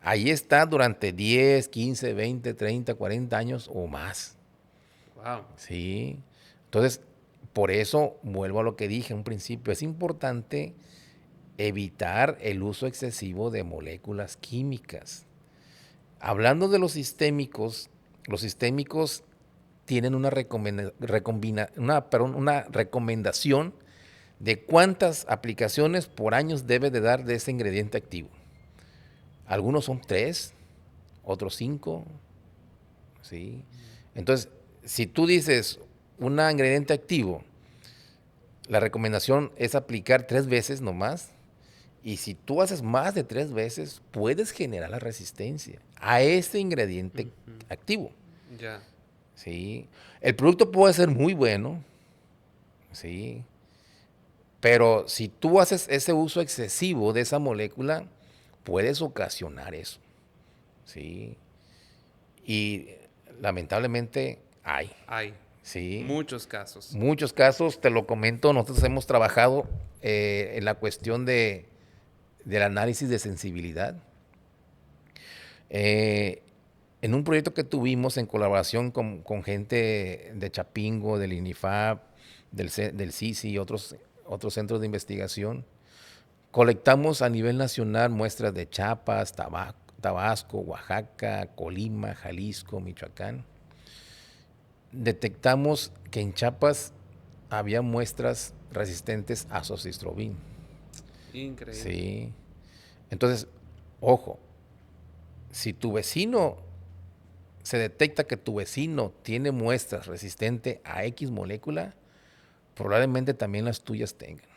Ahí está durante 10, 15, 20, 30, 40 años o más. Wow. ¿Sí? Entonces, por eso vuelvo a lo que dije en un principio. Es importante evitar el uso excesivo de moléculas químicas. Hablando de los sistémicos tienen una recomendación de cuántas aplicaciones por años debe de dar de ese ingrediente activo. Algunos son 3, otros 5, ¿sí? Entonces, si tú dices un ingrediente activo, la recomendación es aplicar 3 veces nomás. Y si tú haces más de 3 veces, puedes generar la resistencia a ese ingrediente activo. Ya. ¿Sí? El producto puede ser muy bueno, ¿sí? Pero si tú haces ese uso excesivo de esa molécula, puedes ocasionar eso. ¿Sí? Y lamentablemente hay. Hay ¿Sí? muchos casos. Muchos casos, te lo comento, nosotros hemos trabajado en la cuestión del análisis de sensibilidad. En un proyecto que tuvimos en colaboración con gente de Chapingo, del INIFAP, del CICI y otros centros de investigación, colectamos a nivel nacional muestras de Chiapas, Tabasco, Oaxaca, Colima, Jalisco, Michoacán. Detectamos que en Chiapas había muestras resistentes a Sosistrobin. Increíble. Sí. Entonces, ojo, si tu vecino, se detecta que tu vecino tiene muestras resistentes a X molécula, probablemente también las tuyas tengan.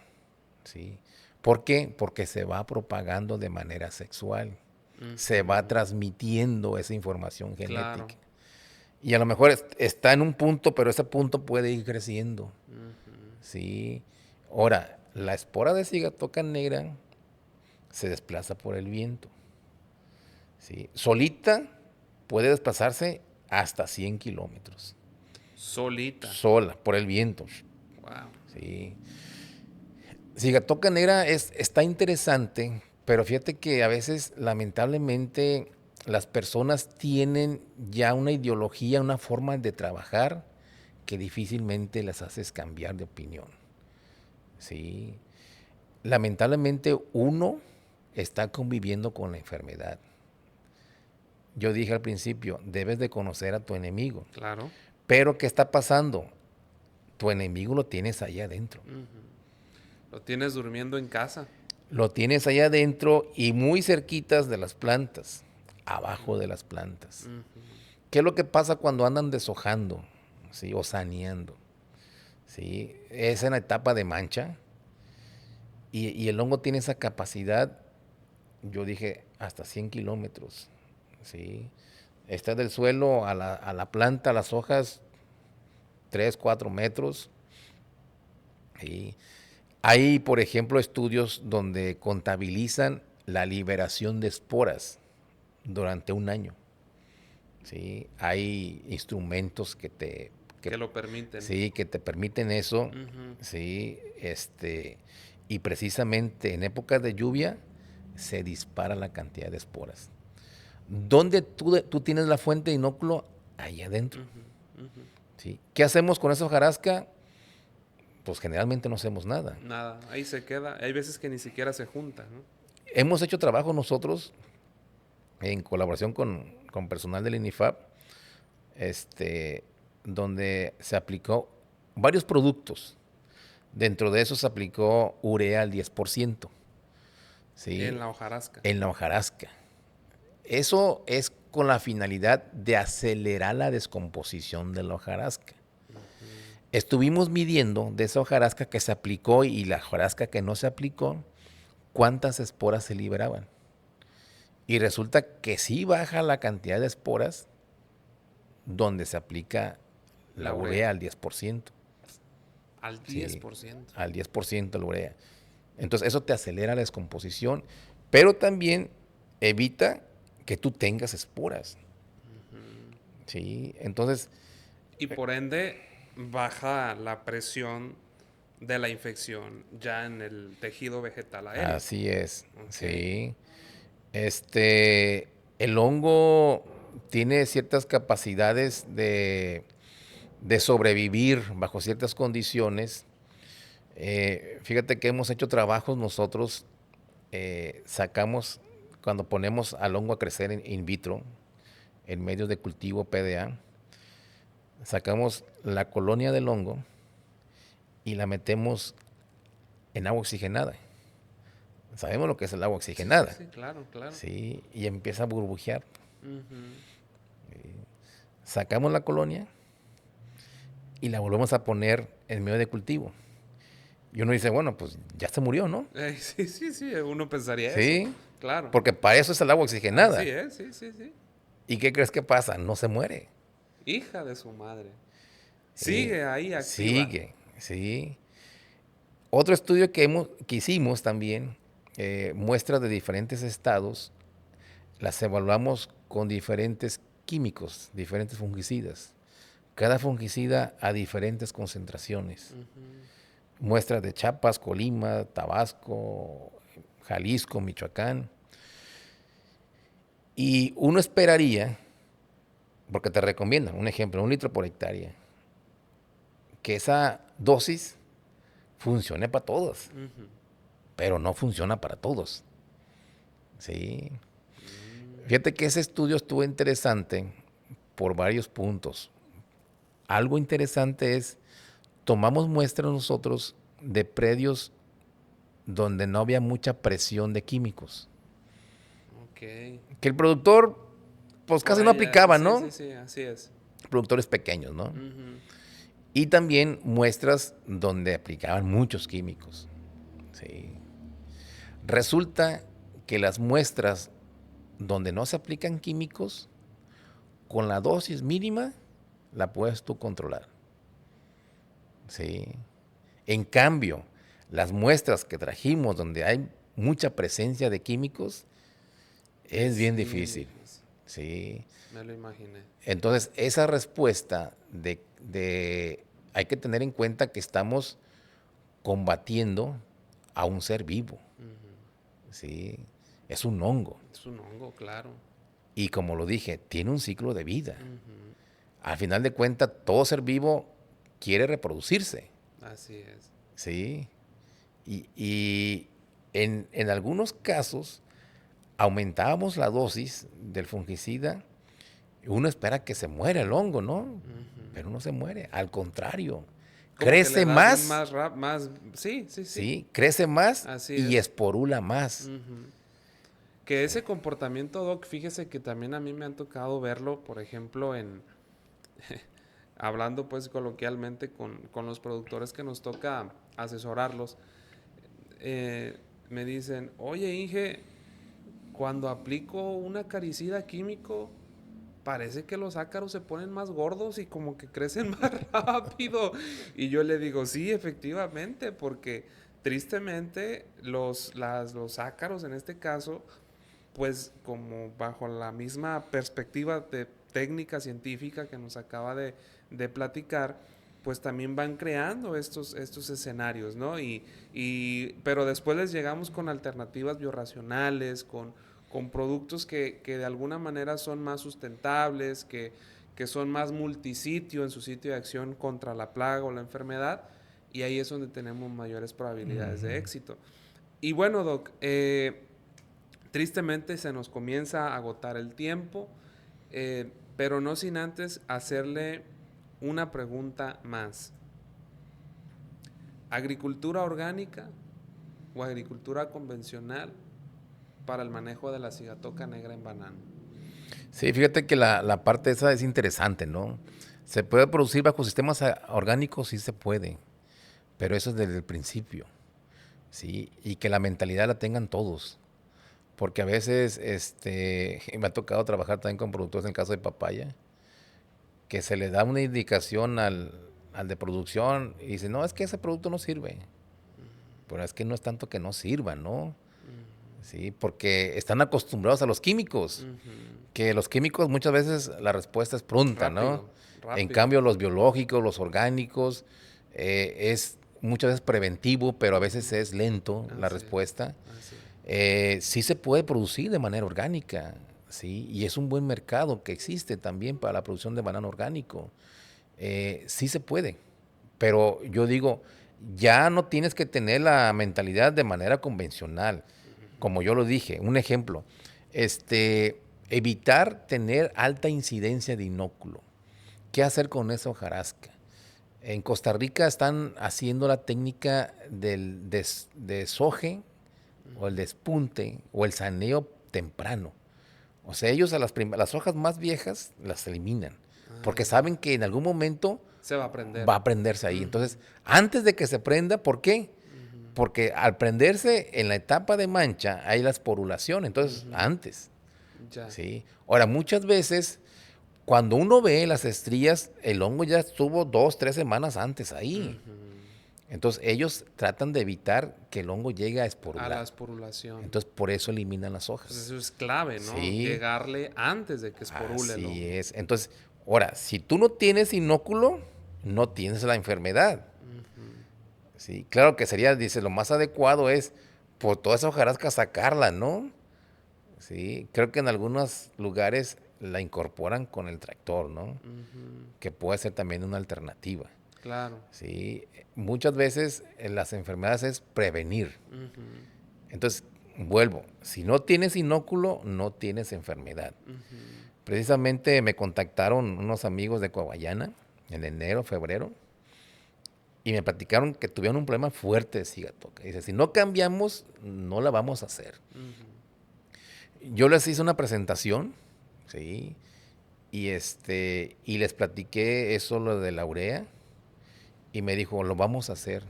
¿Sí? ¿Por qué? Porque se va propagando de manera sexual. Se va transmitiendo esa información genética. Claro. Y a lo mejor está en un punto, pero ese punto puede ir creciendo. ¿Sí? Ahora, la espora de cigatoca negra se desplaza por el viento. ¿Sí? Solita puede desplazarse hasta 100 kilómetros. Solita. Sola, por el viento. Wow. ¿Sí? Cigatoca negra está interesante, pero fíjate que a veces, lamentablemente, las personas tienen ya una ideología, una forma de trabajar que difícilmente las haces cambiar de opinión. ¿sí? Lamentablemente uno está conviviendo con la enfermedad. Yo dije al principio, debes de conocer a tu enemigo. Claro. Pero ¿qué está pasando? Tu enemigo lo tienes allá adentro. Lo tienes durmiendo en casa. Lo tienes allá adentro y muy cerquitas de las plantas, abajo de las plantas. ¿Qué es lo que pasa cuando andan deshojando, ¿sí? O saneando? ¿Sí? Es en la etapa de mancha y el hongo tiene esa capacidad, yo dije, hasta 100 kilómetros. ¿Sí? Está del suelo a la planta, a las hojas, 3, 4 metros. ¿Sí? Hay, por ejemplo, estudios donde contabilizan la liberación de esporas durante un año. ¿Sí? Hay instrumentos que lo permiten. Sí, que te permiten eso. Sí, y precisamente en épocas de lluvia se dispara la cantidad de esporas. ¿Dónde tú tienes la fuente de inóculo? Ahí adentro. ¿Sí? ¿Qué hacemos con esa hojarasca? Pues generalmente no hacemos nada. Nada, ahí se queda. Hay veces que ni siquiera se junta, ¿no? Hemos hecho trabajo nosotros en colaboración con personal del INIFAP, donde se aplicó varios productos. Dentro de eso se aplicó urea al 10%. ¿Sí? En la hojarasca. En la hojarasca. Eso es con la finalidad de acelerar la descomposición de la hojarasca. Estuvimos midiendo de esa hojarasca que se aplicó y la hojarasca que no se aplicó, cuántas esporas se liberaban. Y resulta que sí baja la cantidad de esporas donde se aplica la urea al 10%. Al 10%. Sí, al 10% la urea. Entonces eso te acelera la descomposición, pero también evita que tú tengas esporas. Sí, entonces... Y por ende baja la presión de la infección ya en el tejido vegetal aéreo. Así es, Okay. sí. El hongo tiene ciertas capacidades de sobrevivir bajo ciertas condiciones. Fíjate que hemos hecho trabajos nosotros, sacamos, cuando ponemos al hongo a crecer in vitro, en medios de cultivo PDA, sacamos la colonia del hongo y la metemos en agua oxigenada. Sabemos lo que es el agua oxigenada. Sí, claro, claro. Sí, y empieza a burbujear. Sacamos la colonia y la volvemos a poner en medio de cultivo. Y uno dice, bueno, pues ya se murió, ¿no? Sí, uno pensaría Sí, eso. Claro. porque para eso es el agua oxigenada. Así es, sí. ¿Y qué crees que pasa? No se muere. Hija de su madre. Sigue ahí activa. Sigue, sí. Otro estudio que hicimos también, muestras de diferentes estados, las evaluamos con diferentes químicos, diferentes fungicidas. Cada fungicida a diferentes concentraciones. Muestras de Chiapas, Colima, Tabasco, Jalisco, Michoacán. Y uno esperaría, porque te recomiendan, un ejemplo, 1 litro por hectárea, que esa dosis funcione para todos, pero no funciona para todos. Sí. Fíjate que ese estudio estuvo interesante por varios puntos. Algo interesante es, tomamos muestras nosotros de predios donde no había mucha presión de químicos. Okay. Que el productor, pues casi no aplicaba, ¿no? Sí, así es. Productores pequeños, ¿no? Y también muestras donde aplicaban muchos químicos. Sí. Resulta que las muestras donde no se aplican químicos, con la dosis mínima, la puedes tú controlar. Sí. En cambio, las muestras que trajimos donde hay mucha presencia de químicos, es bien difícil. Sí. Me lo imaginé. Entonces, esa respuesta hay que tener en cuenta que estamos combatiendo a un ser vivo. Sí. Es un hongo. Es un hongo, claro. Y como lo dije, tiene un ciclo de vida. Al final de cuentas, todo ser vivo quiere reproducirse. Así es. Sí. Y en algunos casos aumentábamos la dosis del fungicida. Uno espera que se muera el hongo, ¿no? Pero no se muere, al contrario. Como que le Crece das más, sí, sí, sí. sí, crece más Así y es. esporula más. Ujú. Que ese comportamiento, Doc, fíjese que también a mí me han tocado verlo, por ejemplo, hablando pues coloquialmente con los productores que nos toca asesorarlos, me dicen, oye Inge, cuando aplico un acaricida químico, parece que los ácaros se ponen más gordos y como que crecen más rápido. Y yo le digo, sí, efectivamente, porque tristemente los ácaros en este caso, pues como bajo la misma perspectiva de técnica científica que nos acaba de platicar, pues también van creando estos escenarios, ¿no? Pero después les llegamos con alternativas biorracionales, con productos que de alguna manera son más sustentables, que son más multisitio en su sitio de acción contra la plaga o la enfermedad, y ahí es donde tenemos mayores probabilidades de éxito. Y bueno, Doc, tristemente se nos comienza a agotar el tiempo, pero no sin antes hacerle una pregunta más. ¿Agricultura orgánica o agricultura convencional para el manejo de la cigatoca negra en banano? Sí, fíjate que la parte esa es interesante, ¿no? ¿Se puede producir bajo sistemas orgánicos? Sí se puede, pero eso es desde el principio, ¿sí? Y que la mentalidad la tengan todos. Porque a veces me ha tocado trabajar también con productores en el caso de papaya, que se le da una indicación al de producción y dice, no, es que ese producto no sirve. Pero es que no es tanto que no sirva, ¿no? Sí, porque están acostumbrados a los químicos, que los químicos muchas veces la respuesta es pronta, ¿no? En Rápido. cambio los biológicos, los orgánicos, es muchas veces preventivo, pero a veces es lento la Así es, respuesta. así es. Sí se puede producir de manera orgánica, ¿sí? Y es un buen mercado que existe también para la producción de banano orgánico. Sí se puede, pero yo digo, ya no tienes que tener la mentalidad de manera convencional. Como yo lo dije, un ejemplo, evitar tener alta incidencia de inóculo. ¿Qué hacer con esa hojarasca? En Costa Rica están haciendo la técnica del deshoje o el despunte o el saneo temprano. O sea, ellos a las hojas más viejas las eliminan porque saben que en algún momento Se va a aprender. va a prenderse ahí. Entonces, antes de que se prenda, ¿por qué? Porque al prenderse en la etapa de mancha hay la esporulación, entonces antes. Ya. ¿Sí? Ahora, muchas veces, cuando uno ve las estrías, el hongo ya estuvo 2, 3 semanas antes ahí. Entonces, ellos tratan de evitar que el hongo llegue a A la esporular. esporulación. Entonces, por eso eliminan las Pues hojas. eso es clave, ¿no? Sí. Llegarle antes de que esporule el hongo. Así es. Entonces, ahora, si tú no tienes inóculo, no tienes la enfermedad. Sí, claro que sería, dice, lo más adecuado es por toda esa hojarasca sacarla, ¿no? Sí, creo que en algunos lugares la incorporan con el tractor, ¿no? Que puede ser también una alternativa. Claro. Sí, muchas veces las enfermedades es prevenir. Entonces, vuelvo, si no tienes inóculo, no tienes enfermedad. Precisamente me contactaron unos amigos de Coahuayana en enero, febrero, y me platicaron que tuvieron un problema fuerte de cigatoca. Dice, si no cambiamos, no la vamos a hacer. Yo les hice una presentación, ¿sí? Y les platiqué eso, lo de la urea, y me dijo, lo vamos a hacer,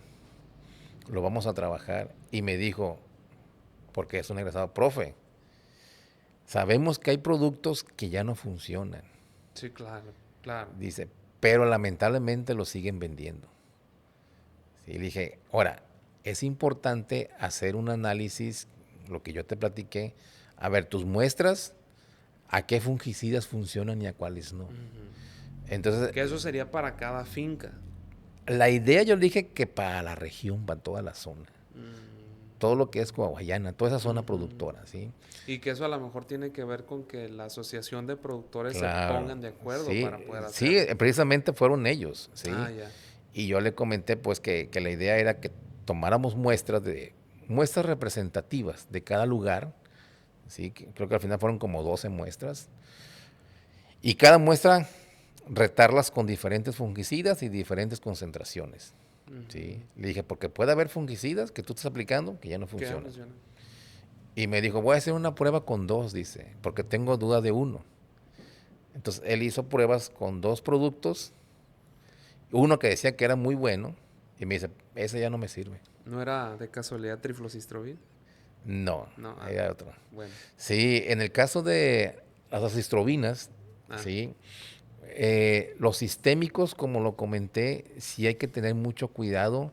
lo vamos a trabajar. Y me dijo, porque es un egresado, profe, sabemos que hay productos que ya no funcionan. Sí, claro, claro. Dice, pero lamentablemente los siguen vendiendo. Sí, le dije, ahora, es importante hacer un análisis, lo que yo te platiqué, a ver, tus muestras, a qué fungicidas funcionan y a cuáles no. Entonces, Que eso sería para cada finca. la idea yo le dije que para la región, para toda la zona. Todo lo que es Coahuayana, toda esa zona productora, ¿sí? Y que eso a lo mejor tiene que ver con que la asociación de productores Claro, se pongan de acuerdo sí, para poder hacerlo. sí, precisamente fueron ellos, ¿sí? Ah, ya. Y yo le comenté pues que la idea era que tomáramos muestras representativas de cada lugar, ¿sí? Creo que al final fueron como 12 muestras, y cada muestra retarlas con diferentes fungicidas y diferentes concentraciones. ¿Sí? Le dije, porque puede haber fungicidas que tú estás aplicando que ya no funcionan. Y me dijo, voy a hacer una prueba con 2, dice, porque tengo duda de uno. Entonces, él hizo pruebas con 2 productos, uno que decía que era muy bueno, y me dice, ese ya no me sirve. ¿No era de casualidad trifluocistrobil? No, era otro. Bueno. Sí, en el caso de las acistrobinas, sí, los sistémicos, como lo comenté, sí hay que tener mucho cuidado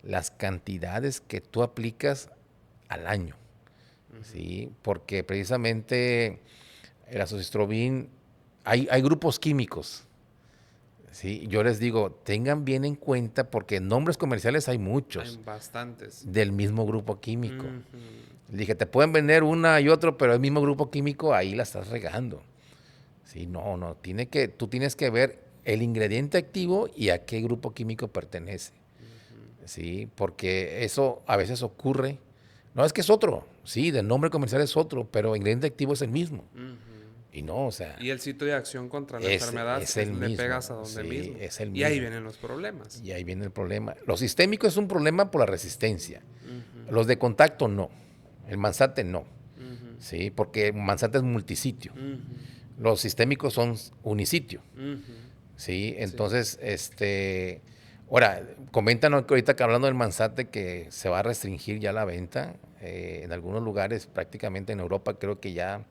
las cantidades que tú aplicas al año, ¿sí? Porque precisamente el azoxystrobin, hay grupos químicos, ¿sí? Yo les digo, tengan bien en cuenta, porque nombres comerciales hay muchos. Hay bastantes. Del mismo grupo químico. Le dije, te pueden vender una y otro, pero el mismo grupo químico, ahí la estás regando. Sí, no, tú tienes que ver el ingrediente activo y a qué grupo químico pertenece. Sí, porque eso a veces ocurre. No, es que es otro, sí, del nombre comercial es otro, pero el ingrediente activo es el mismo. Y no, o sea... Y el sitio de acción contra la enfermedad le pegas a donde mismo. Es el mismo. Y ahí vienen los problemas. Y ahí viene el problema. Los sistémicos es un problema por la resistencia. Los de contacto no. El Mansate no. Sí, porque Mansate es multisitio. Los sistémicos son unisitio. Sí, entonces, ahora, comentan ahorita que hablando del Mansate que se va a restringir ya la venta. En algunos lugares, prácticamente en Europa, creo que ya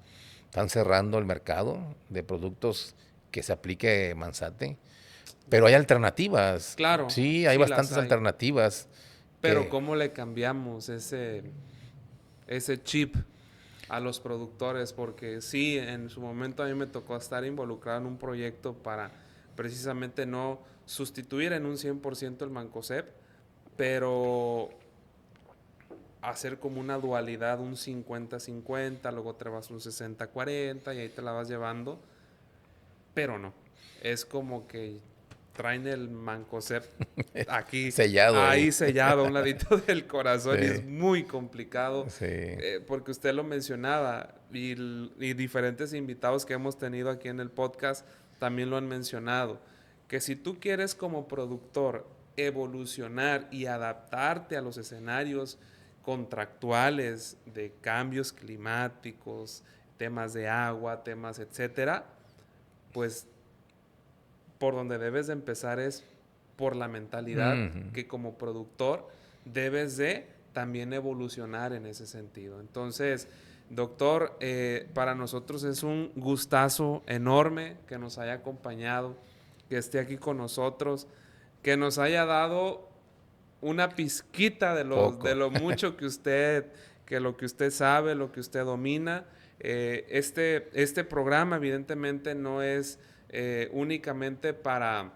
están cerrando el mercado de productos que se aplique Mansate. Pero hay alternativas. Claro. Sí, hay bastantes alternativas. Pero ¿cómo le cambiamos ese chip a los productores? Porque sí, en su momento a mí me tocó estar involucrado en un proyecto para precisamente no sustituir en un 100% el Mancozeb, pero hacer como una dualidad, un 50-50, luego te vas un 60-40 y ahí te la vas llevando, pero no, es como que traen el Mancozeb aquí sellado, ahí sellado a un ladito del corazón. Sí. Y es muy complicado, Sí. Porque usted lo mencionaba y diferentes invitados que hemos tenido aquí en el podcast también lo han mencionado, que si tú quieres como productor evolucionar y adaptarte a los escenarios contractuales de cambios climáticos, temas de agua, temas etcétera, pues por donde debes de empezar es por la mentalidad que como productor debes de también evolucionar en ese sentido. Entonces, doctor, para nosotros es un gustazo enorme que nos haya acompañado, que esté aquí con nosotros, que nos haya dado una pizquita de lo mucho que lo que usted sabe, lo que usted domina. Este programa evidentemente no es únicamente para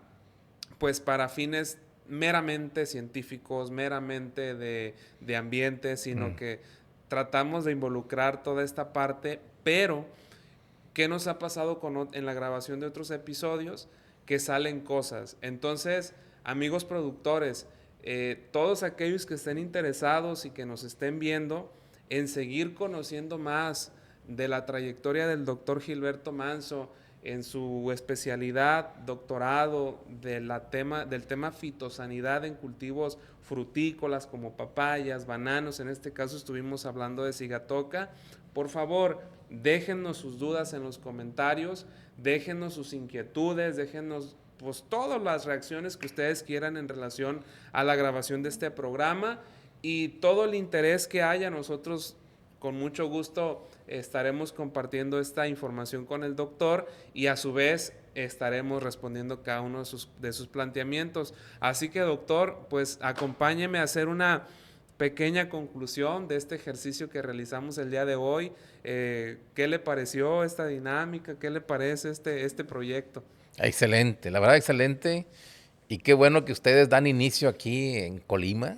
fines meramente científicos, meramente de ambiente, sino que tratamos de involucrar toda esta parte, pero ¿qué nos ha pasado en la grabación de otros episodios? Que salen cosas. Entonces, amigos productores, todos aquellos que estén interesados y que nos estén viendo en seguir conociendo más de la trayectoria del doctor Gilberto Manso, en su especialidad, doctorado del tema fitosanidad en cultivos frutícolas como papayas, bananos, en este caso estuvimos hablando de sigatoca. Por favor, déjennos sus dudas en los comentarios, déjennos sus inquietudes, déjennos pues todas las reacciones que ustedes quieran en relación a la grabación de este programa y todo el interés que haya. Nosotros con mucho gusto estaremos compartiendo esta información con el doctor y a su vez estaremos respondiendo cada uno de sus planteamientos. Así que, doctor, pues acompáñeme a hacer una pequeña conclusión de este ejercicio que realizamos el día de hoy. ¿Qué le pareció esta dinámica? ¿Qué le parece este proyecto? Excelente, la verdad excelente. Y qué bueno que ustedes dan inicio aquí en Colima,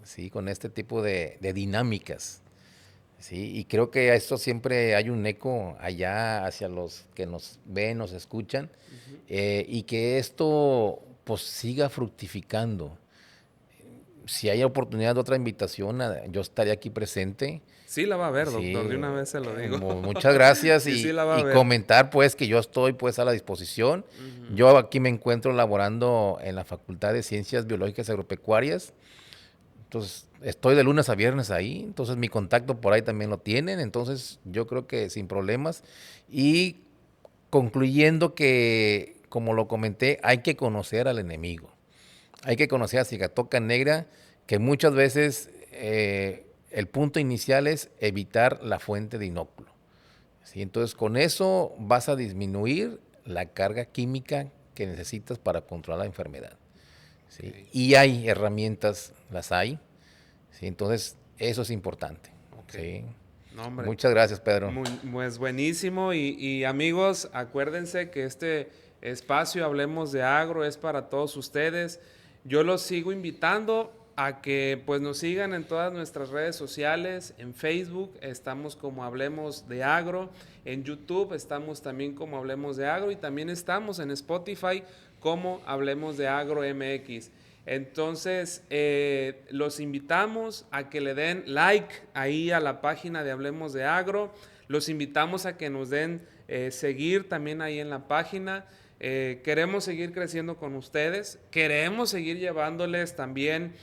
¿sí? Con este tipo de dinámicas. Sí, y creo que a esto siempre hay un eco allá hacia los que nos ven, nos escuchan, y que esto pues siga fructificando. si hay oportunidad de otra invitación, yo estaré aquí presente. Sí la va a ver, Sí, doctor, de una vez se lo digo. Muchas gracias Sí, y, sí la va a y ver. comentar pues que yo estoy pues a la disposición. Yo aquí me encuentro laborando en la Facultad de Ciencias Biológicas y Agropecuarias. Entonces, estoy de lunes a viernes ahí, entonces mi contacto por ahí también lo tienen, entonces yo creo que sin problemas. Y concluyendo que, como lo comenté, hay que conocer al enemigo. Hay que conocer a Cigatoca Negra, que muchas veces el punto inicial es evitar la fuente de inóculo. ¿Sí? Entonces, con eso vas a disminuir la carga química que necesitas para controlar la enfermedad. ¿Sí? Ok. Y hay herramientas, las hay. ¿Sí? Entonces, eso es importante. Ok. ¿Sí? No, hombre. Muchas gracias, Pedro. Pues buenísimo. Y amigos, acuérdense que este espacio Hablemos de Agro es para todos ustedes. Yo los sigo invitando a que pues nos sigan en todas nuestras redes sociales. En Facebook estamos como Hablemos de Agro. En YouTube estamos también como Hablemos de Agro. Y también estamos en Spotify como Hablemos de Agro MX. Entonces, los invitamos a que le den like ahí a la página de Hablemos de Agro. Los invitamos a que nos den seguir también ahí en la página. Queremos seguir creciendo con ustedes. Queremos seguir llevándoles también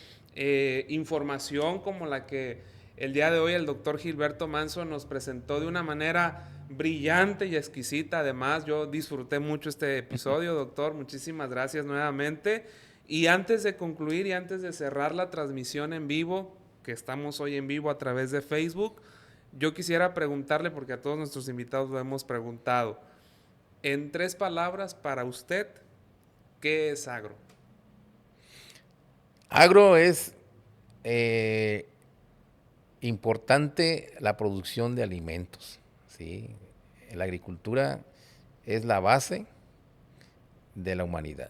información como la que el día de hoy el doctor Gilberto Manso nos presentó de una manera brillante y exquisita. Además, yo disfruté mucho este episodio, doctor. Muchísimas gracias nuevamente. Y antes de concluir y antes de cerrar la transmisión en vivo, que estamos hoy en vivo a través de Facebook, yo quisiera preguntarle, porque a todos nuestros invitados lo hemos preguntado, en 3 palabras para usted, ¿qué es agro? Agro es importante la producción de alimentos. ¿Sí? La agricultura es la base de la humanidad.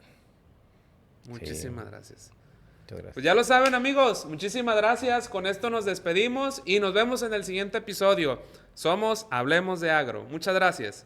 Muchísimas gracias. Muchas gracias. Pues ya lo saben, amigos, muchísimas gracias. Con esto nos despedimos y nos vemos en el siguiente episodio. Somos Hablemos de Agro. Muchas gracias.